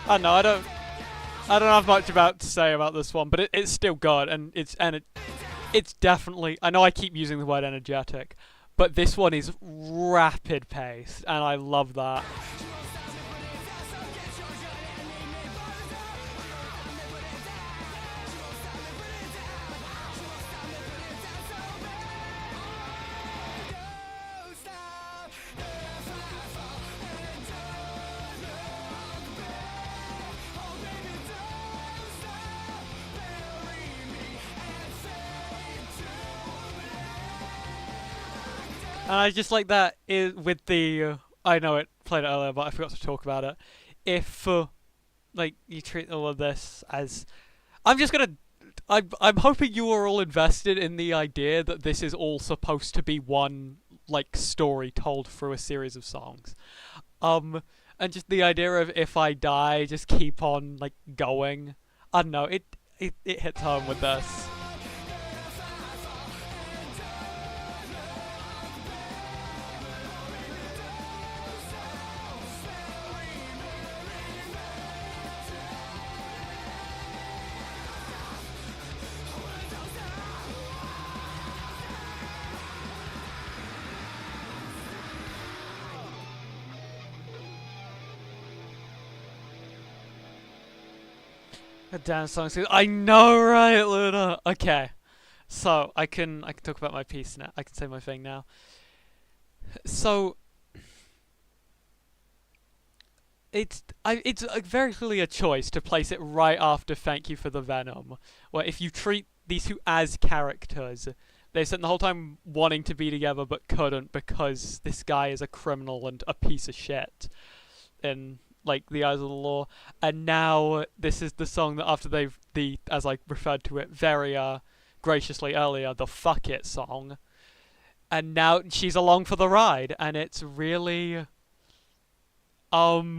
I don't know. I don't have much about to say about this one, but it's still good, and it's definitely. I know I keep using the word energetic, but this one is rapid paced, and I love that. And I just like that with the. I know it played it earlier, but I forgot to talk about it. If like you treat all of this as, I'm just gonna. I'm hoping you are all invested in the idea that this is all supposed to be one like story told through a series of songs. And just the idea of if I die, just keep on like going. I don't know. It hits home with this. A damn song. I know, right, Luna? Okay. So, I can talk about my piece now. I can say my thing now. So, it's very clearly a choice to place it right after Thank You for the Venom, where if you treat these two as characters, they spent the whole time wanting to be together but couldn't because this guy is a criminal and a piece of shit in like the eyes of the law, and now this is the song that after as I referred to it very graciously earlier, the fuck it song, and now she's along for the ride, and it's really what?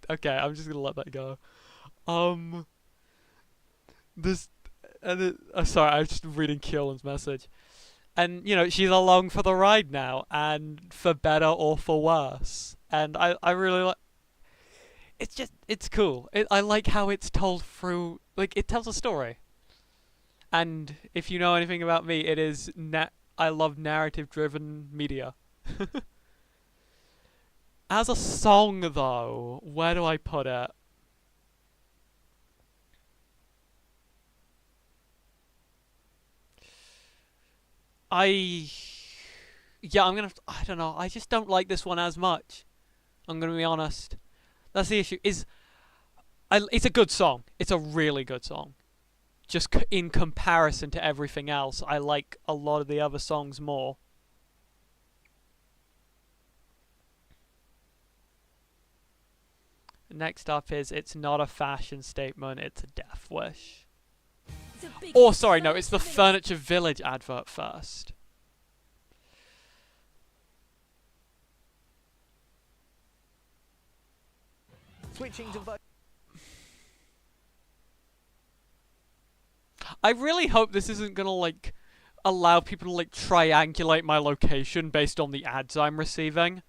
Okay, I'm just gonna let that go. This and sorry, I was just reading Keelan's message. And, you know, she's along for the ride now, and for better or for worse. And I really like... It's cool. I like how it's told through... Like, it tells a story. And if you know anything about me, it is... I love narrative-driven media. As a song, though, where do I put it? I don't know. I just don't like this one as much. I'm gonna be honest. That's the issue. It's a good song. It's a really good song. Just in comparison to everything else, I like a lot of the other songs more. Next up is It's Not a Fashion Statement, It's a Death Wish. Or, sorry, no, it's the Furniture Village advert first. Switching to I really hope this isn't gonna, like, allow people to, like, triangulate my location based on the ads I'm receiving.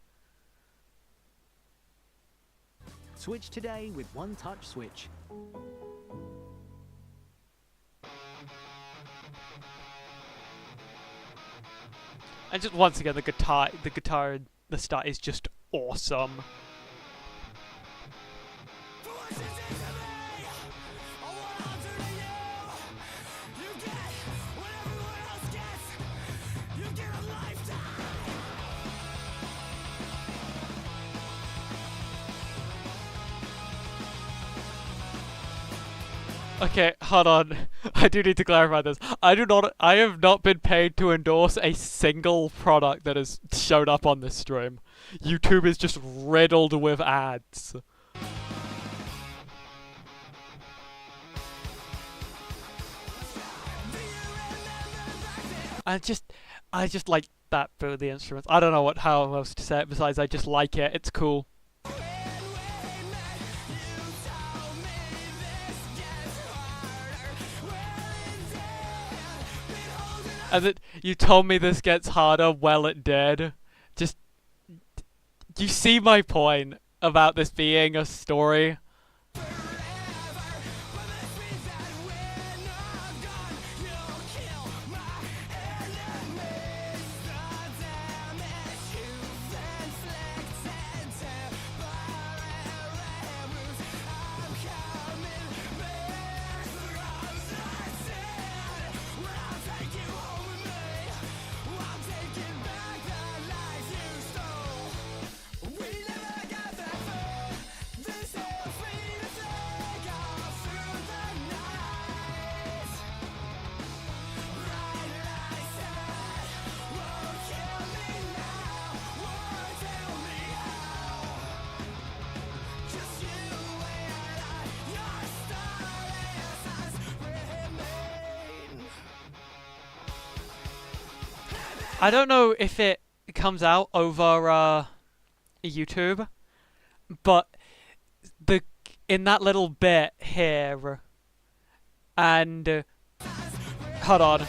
Switch today with One Touch Switch. And just once again, the guitar in the start is just awesome. Okay, hold on. I do need to clarify this. I have not been paid to endorse a single product that has showed up on this stream. YouTube is just riddled with ads. I just like that bit of the instruments. I don't know how else to say it besides I just like it. It's cool. And that you told me this gets harder. Well, it did. Just, you see my point about this being a story. I don't know if it comes out over YouTube, but in that little bit here, and hold on,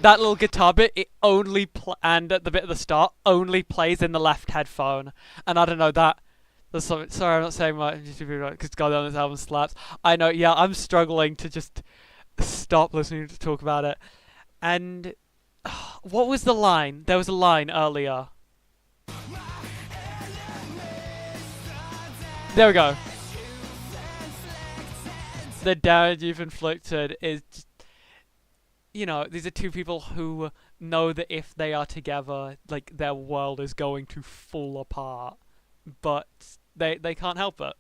that little guitar bit, it only and at the bit at the start only plays in the left headphone, and I don't know that. There's something, sorry, I'm not saying much because goddamn this album slaps. I know, yeah, I'm struggling to just stop listening to talk about it, and. What was the line? There was a line earlier. There we go. The damage you've inflicted is just, you know, these are two people who know that if they are together, like, their world is going to fall apart. But they can't help it.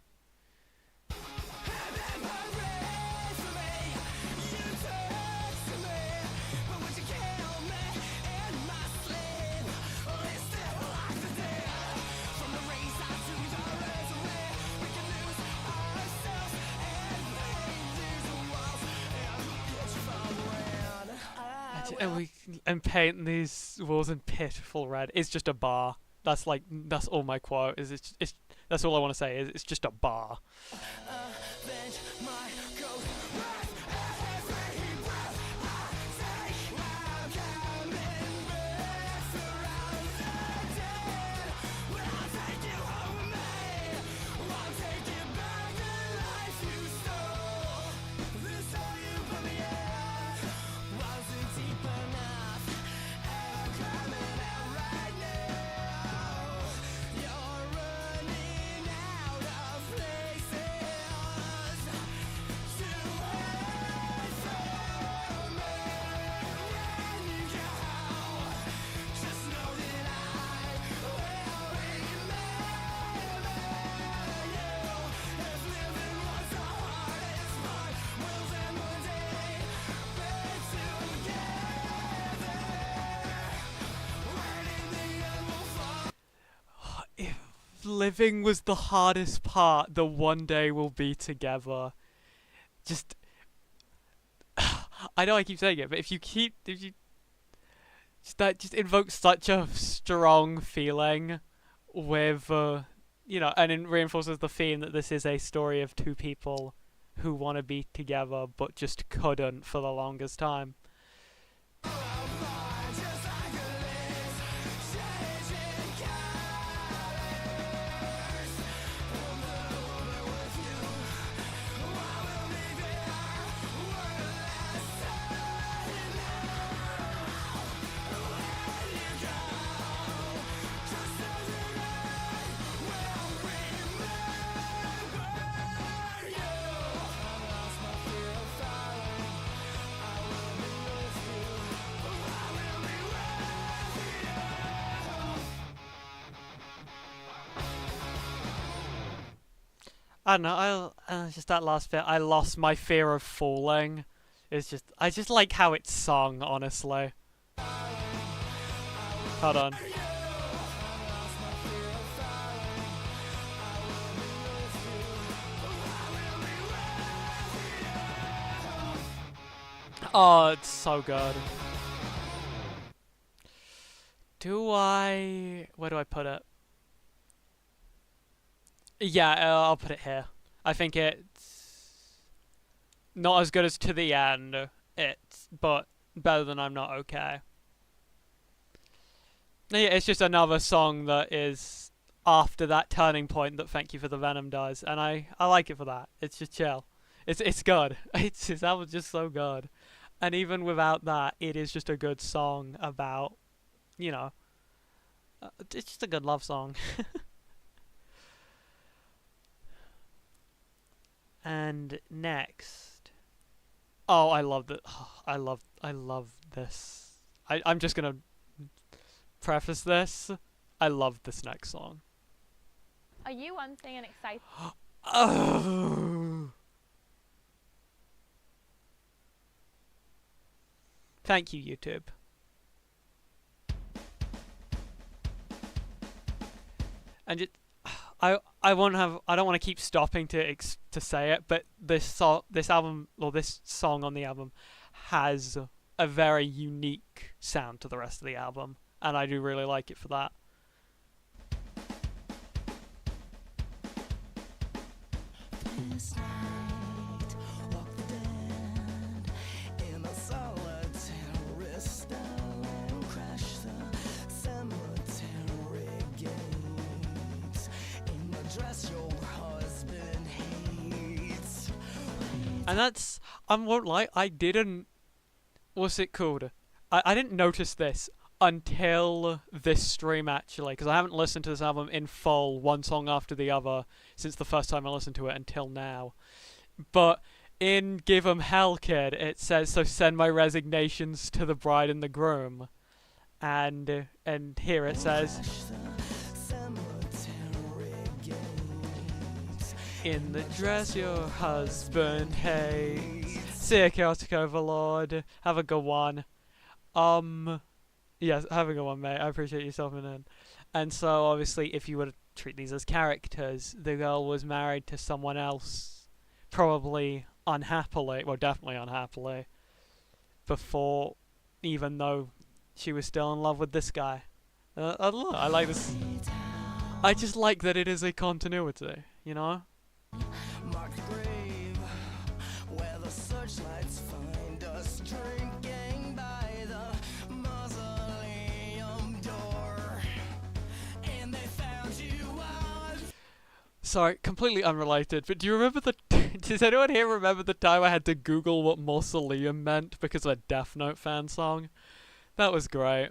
And paint these walls in pitiful red. It's just a bar. That's all my quote is. That's all I want to say is it's just a bar. Living was the hardest part, the one day we'll be together. Just I know I keep saying it, but if you that just invokes such a strong feeling with you know, and it reinforces the theme that this is a story of two people who want to be together but just couldn't for the longest time. I don't know, just that last bit, I lost my fear of falling. I just like how it's sung, honestly. Hold on. Oh, it's so good. Where do I put it? Yeah, I'll put it here. I think it's not as good as To the End, but better than I'm Not Okay. Yeah, it's just another song that is after that turning point that Thank You for the Venom does, and I like it for that. It's just chill. It's good. That was just so good. And even without that, it is just a good song about, you know, it's just a good love song. And next, oh, I love that. Oh, I love this. I'm just gonna preface this. I love this next song. Are you wanting an exciting? Oh. Thank you, YouTube. And it, I don't want to keep stopping to say it, but this album, or this song on the album, has a very unique sound to the rest of the album, and I do really like it for that. This night, walk the dead in a solitary style and crash the cemetery gates in the dress your husband hates. And that's, I won't lie, I didn't, what's it called? I didn't notice this until this stream, actually, because I haven't listened to this album in full, one song after the other, since the first time I listened to it until now. But in Give 'Em Hell, Kid, it says, so send my resignations to the bride and the groom. And here it says, in the dress your husband hates. See ya, Chaotic Overlord. Have a good one. Yes, have a good one, mate. I appreciate you stopping in. And so, obviously, if you were to treat these as characters, the girl was married to someone else, probably unhappily, well, definitely unhappily, before, even though she was still in love with this guy. I like this. I just like that it is a continuity, you know? Mark the grave where the searchlights find us drinking by the mausoleum door, and they found you on. Sorry, completely unrelated, but do you remember the... Does anyone here remember the time I had to Google what mausoleum meant because of a Death Note fan song? That was great.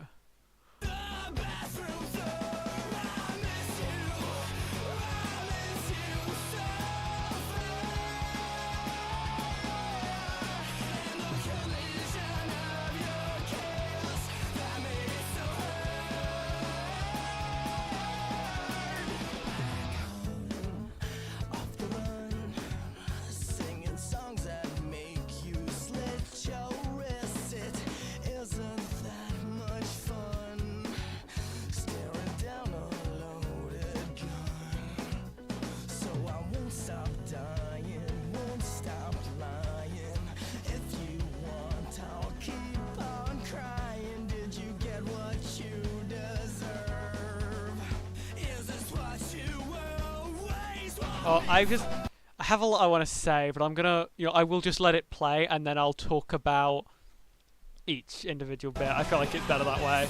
Oh, I have a lot I want to say, but I'm gonna, I will just let it play and then I'll talk about each individual bit. I feel like it's better that way.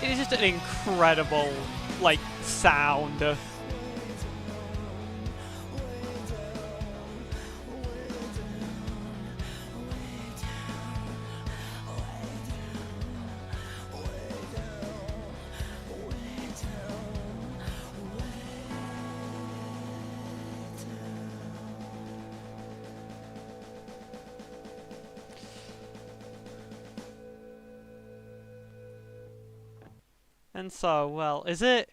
It is just an incredible, like, sound. And so, well, is it...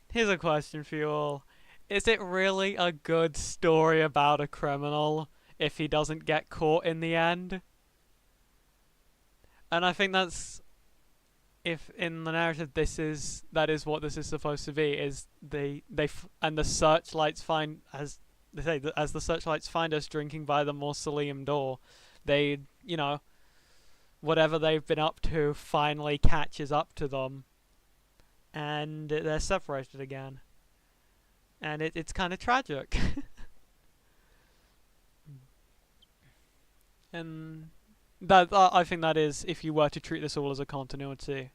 Here's a question for you all. Is it really a good story about a criminal if he doesn't get caught in the end? And I think that's... If in the narrative that is what this is supposed to be, is and the searchlights find, as they say, as the searchlights find us drinking by the mausoleum door, they, you know, whatever they've been up to finally catches up to them, and they're separated again. And it's kind of tragic. And that I think that is, if you were to treat this all as a continuity,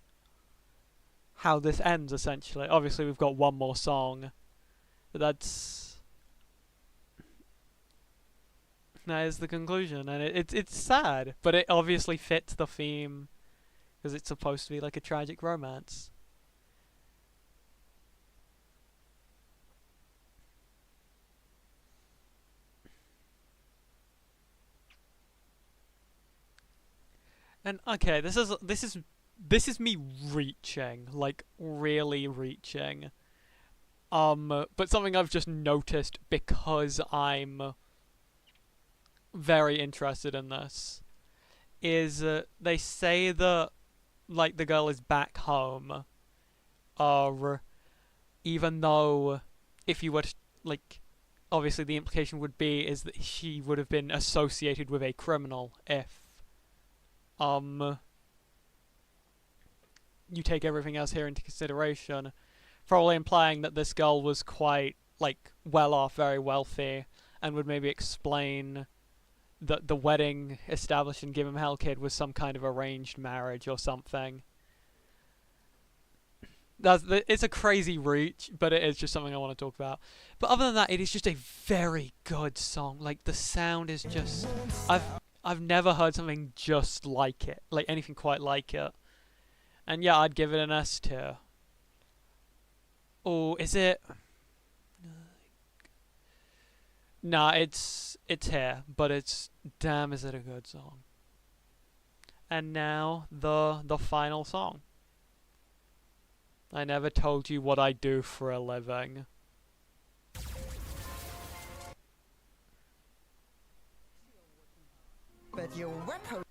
how this ends, essentially. Obviously, we've got one more song, but that is the conclusion, and it's sad, but it obviously fits the theme, because it's supposed to be like a tragic romance. And okay, this is me reaching, like really reaching. But something I've just noticed because I'm very interested in this is they say that like the girl is back home, even though if you were to, like, obviously the implication would be is that she would have been associated with a criminal if you take everything else here into consideration, probably implying that this girl was quite, like, well off, very wealthy, and would maybe explain that the wedding established in Give 'Em Hell Kid was some kind of arranged marriage or something. It's a crazy reach, but it is just something I want to talk about. But other than that, it is just a very good song. Like, the sound is just... I've never heard something just like it. Like, anything quite like it. And yeah, I'd give it an S tier. Oh, is it? Nah, it's here, but it's damn is it a good song. And now the final song. I never told you what I do for a living. But your weapon.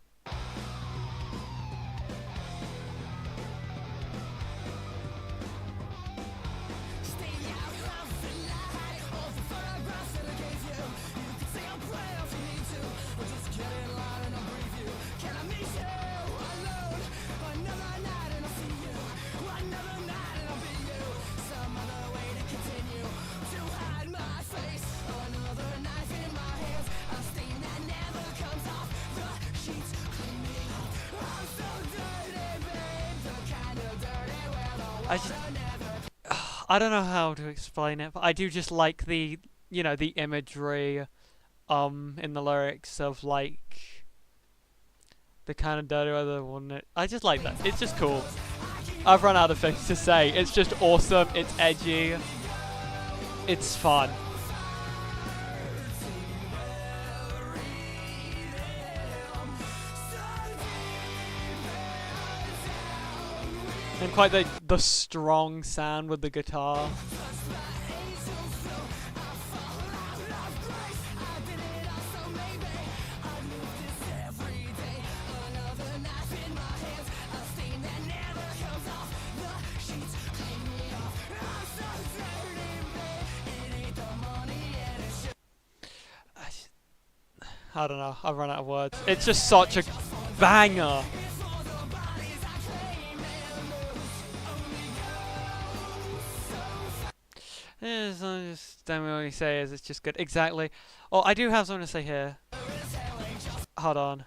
I don't know how to explain it, but I do just like the, you know, the imagery, in the lyrics of, like, the kind of dirty weather one. I just like that. It's just cool. I've run out of things to say. It's just awesome. It's edgy. It's fun. And quite the strong sound with the guitar. I don't know, I've run out of words. It's just such a banger. I just don't really say is it's just good. Exactly. Oh, I do have something to say here. Hold on.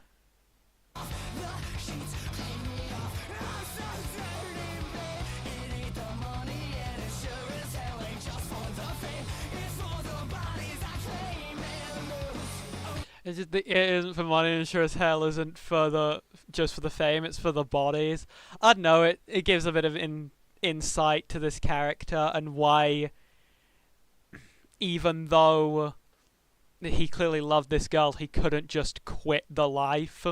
It's just it isn't for money and sure as hell isn't for just for the fame, it's for the bodies. I don't know, it gives a bit of insight to this character and why, even though he clearly loved this girl, he couldn't just quit the life,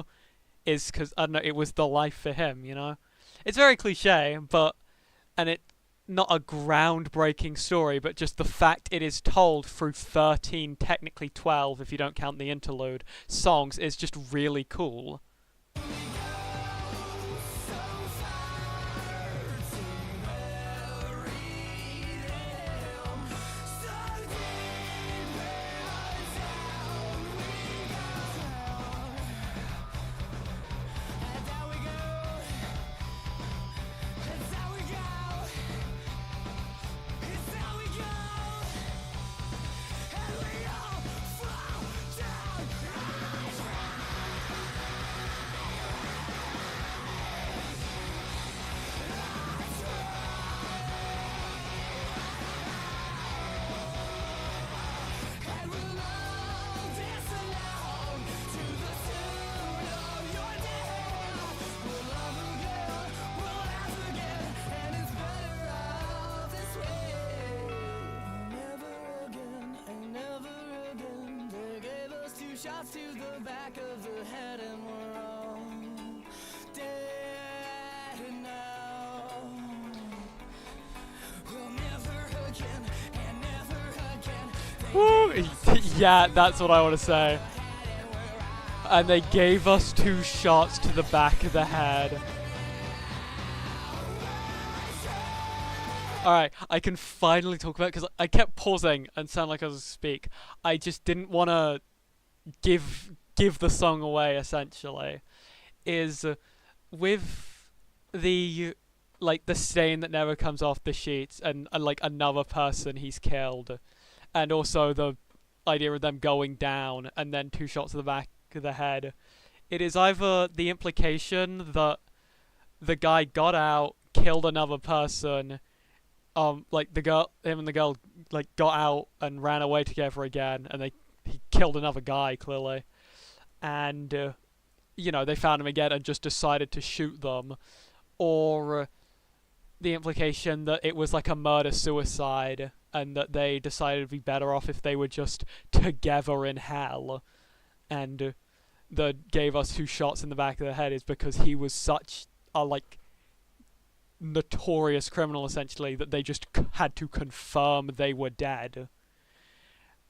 is because, I don't know, it was the life for him, you know? It's very cliche, but and it not a groundbreaking story, but just the fact it is told through 13, technically 12 if you don't count the interlude, songs is just really cool. Shots to the back of the head and we're all dead now. We'll never again and never again. Woo! Yeah, that's what I want to say. And they gave us 2 shots to the back of the head. Alright, I can finally talk about it because I kept pausing and sound like I was speak. I just didn't want to give the song away, essentially. Is with the like the stain that never comes off the sheets and like another person he's killed, and also the idea of them going down and then 2 shots to the back of the head. It is either the implication that the guy got out, killed another person, like him and the girl like got out and ran away together again, and he killed another guy, clearly. And, they found him again and just decided to shoot them. Or the implication that it was like a murder-suicide and that they decided it'd be better off if they were just together in hell. And that gave us 2 shots in the back of the head is because he was such a, notorious criminal, essentially, that they just had to confirm they were dead.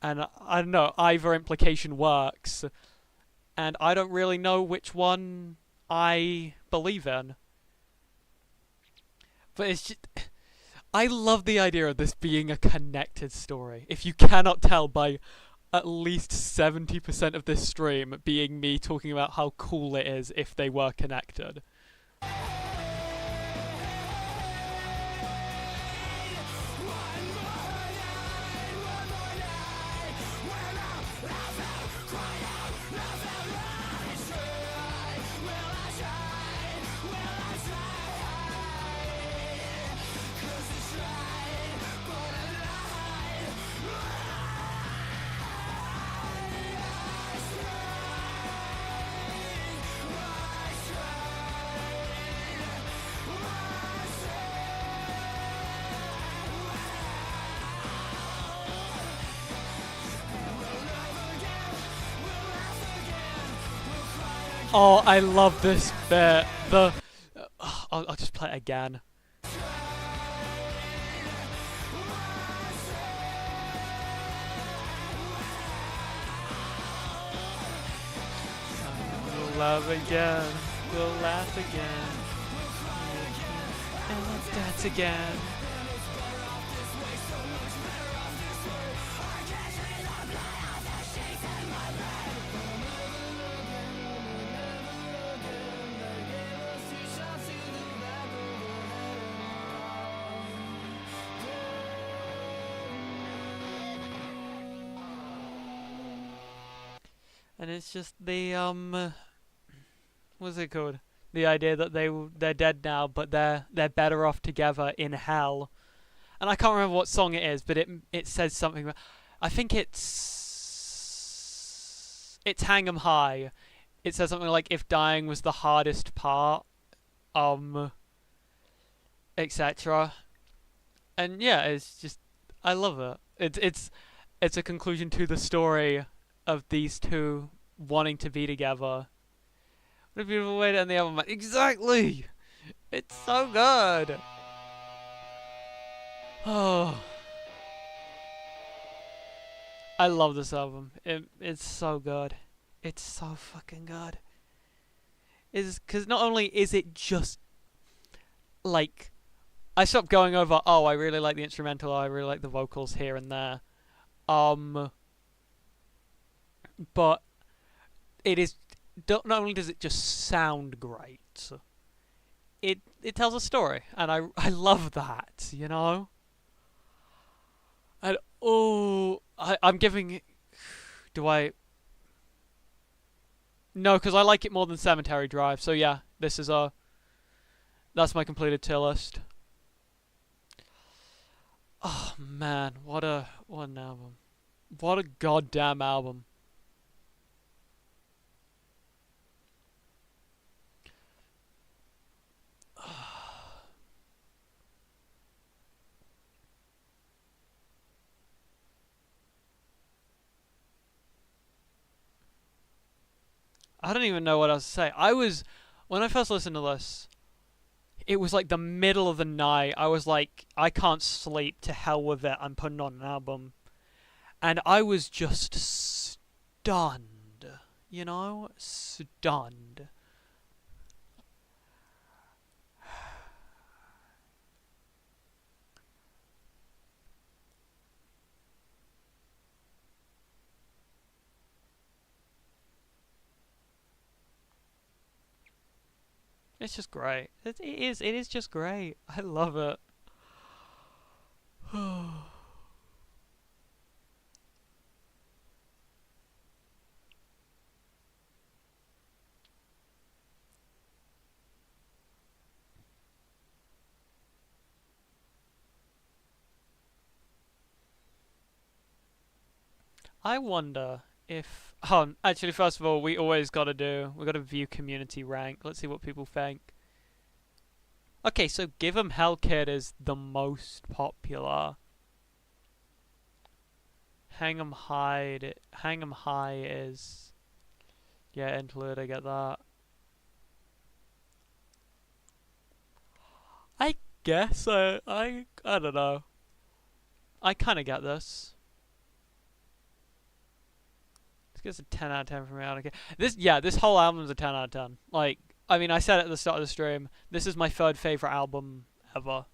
And I don't know, either implication works, and I don't really know which one I believe in. But it's just, I love the idea of this being a connected story. If you cannot tell by at least 70% of this stream being me talking about how cool it is if they were connected. Oh, I love this bit. I'll just play it again. We'll love again. We'll laugh again. And let's dance again. And it's just the, what's it called? The idea that they're dead now, but they're better off together in hell. And I can't remember what song it is, but it says something about, I think it's Hang 'em High. It says something like, if dying was the hardest part, etc. And yeah, it's just, I love it. It's a conclusion to the story of these 2 wanting to be together. What a beautiful way to end the album. Exactly! It's so good. Oh, I love this album. It's so good. It's so fucking good. Is because not only is it just like I stopped going over. Oh, I really like the instrumental. I really like the vocals here and there. But it is not only does it just sound great, it tells a story, and I love that, you know. And oh, I'm giving. Do I? No, because I like it more than Cemetery Drive. So yeah, this is that's my completed tier list. Oh man, what an album! What a goddamn album! I don't even know what else to say. When I first listened to this, it was like the middle of the night. I was like, I can't sleep. To hell with it. I'm putting on an album, and I was just stunned. You know, stunned. It's just great. It is. It is just great. I love it. I wonder if. Oh, actually, first of all, we got to view community rank. Let's see what people think. Okay, so Give 'em Hell Kid is the most popular. Hang 'em High is. Yeah, interlude, I get that. I guess I don't know. I kind of get this. This gets a 10 out of 10 from me. I don't care. This whole album's a 10 out of 10. Like, I mean, I said it at the start of the stream. This is my third favorite album ever.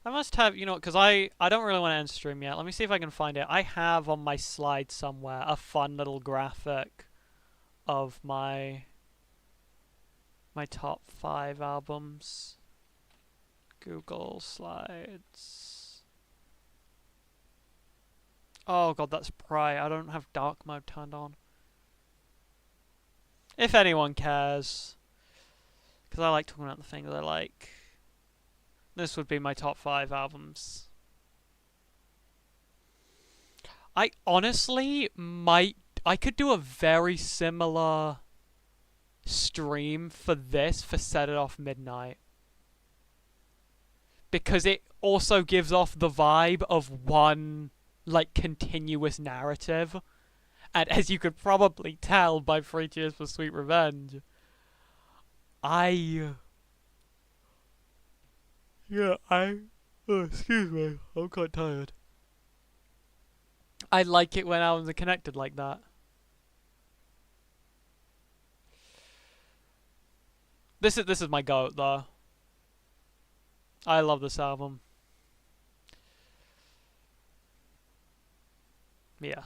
I must have, you know, because I don't really want to end stream yet. Let me see if I can find it. I have on my slide somewhere a fun little graphic of my top 5 albums. Google Slides. Oh god, that's Pry. I don't have dark mode turned on. If anyone cares. Because I like talking about the things I like. This would be my top 5 albums. I honestly I could do a very similar stream for this for Set It Off Midnight. Because it also gives off the vibe of one, like, continuous narrative. And as you could probably tell by 3 Cheers for Sweet Revenge, oh, excuse me, I'm quite tired. I like it when albums are connected like that. This is my goat though. I love this album. Yeah.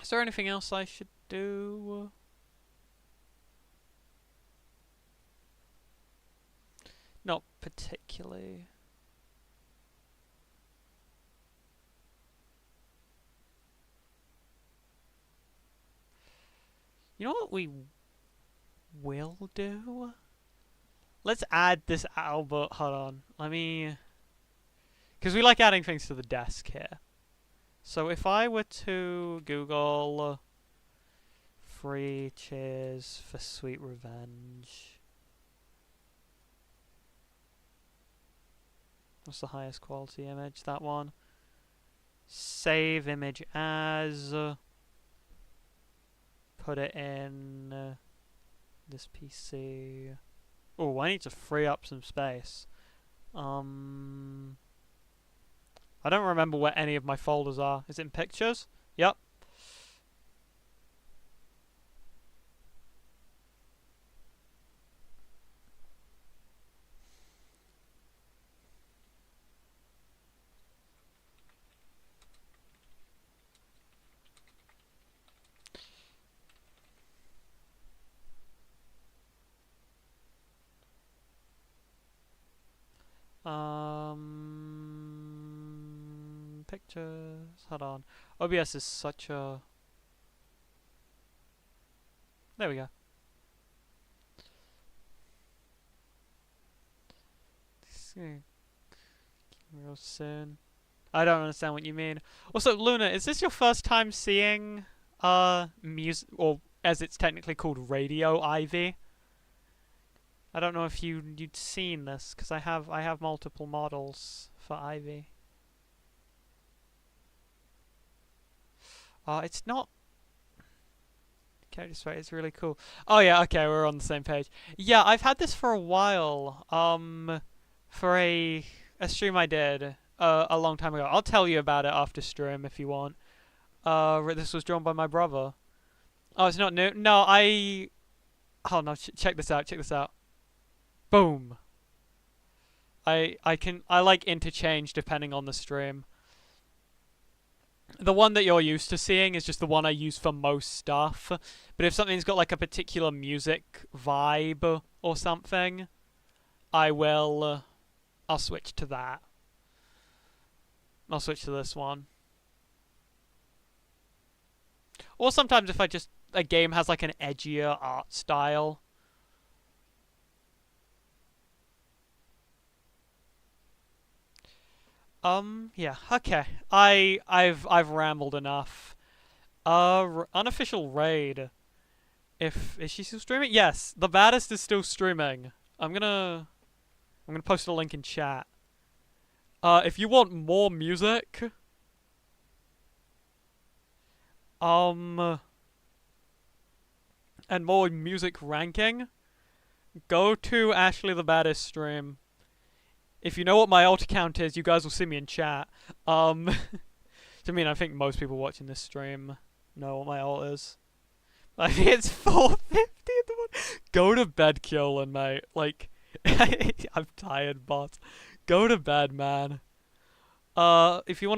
Is there anything else I should do? Not particularly. You know what we will do? Let's add this album. Hold on. Let me. Because we like adding things to the desk here. So if I were to Google 3 Cheers for Sweet Revenge. What's the highest quality image? That one. Save image as. put it in this PC. Oh, I need to free up some space. I don't remember where any of my folders are. Is it in pictures? Yep. Pictures. Hold on. OBS is such a... There we go. Real soon. I don't understand what you mean. Also, Luna, is this your first time seeing music, or as it's technically called, Radio Ivy? I don't know if you'd seen this, because I have multiple models for Ivy. It's not... Character sprite is really cool. Oh yeah, okay, we're on the same page. Yeah, I've had this for a while. For a stream I did a long time ago. I'll tell you about it after stream if you want. This was drawn by my brother. Oh, it's not new? No, oh no, check this out, check this out. Boom. I like interchange depending on the stream. The one that you're used to seeing is just the one I use for most stuff. But if something's got like a particular music vibe or something, I'll switch to that. I'll switch to this one. Or sometimes if a game has like an edgier art style. Yeah, okay. I've rambled enough. Unofficial raid. Is she still streaming? Yes, the baddest is still streaming. I'm gonna post a link in chat. If you want more music, and more music ranking, go to Ashley the Baddest stream. If you know what my alt account is, you guys will see me in chat. I mean, I think most people watching this stream know what my alt is. I think it's 450 at the moment. Go to bed, Kyolan, mate. Like, I'm tired, but go to bed, man. If you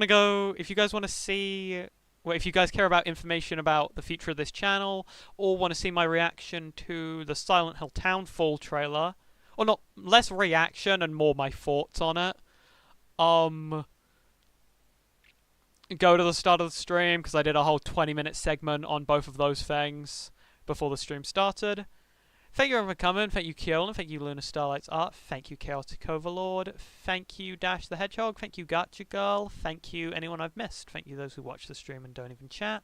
guys want to see, well, if you guys care about information about the future of this channel, or want to see my reaction to the Silent Hill Townfall trailer, or not, less reaction and more my thoughts on it, go to the start of the stream, because I did a whole 20-minute segment on both of those things before the stream started. Thank you everyone for coming. Thank you, Kyolan. Thank you, Luna Starlight's Art. Thank you, Chaotic Overlord. Thank you, Dash the Hedgehog. Thank you, Gotcha Girl. Thank you, anyone I've missed. Thank you, those who watch the stream and don't even chat.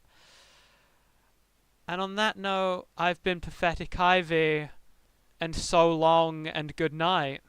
And on that note, I've been Pathetic Ivy, and so long and good night.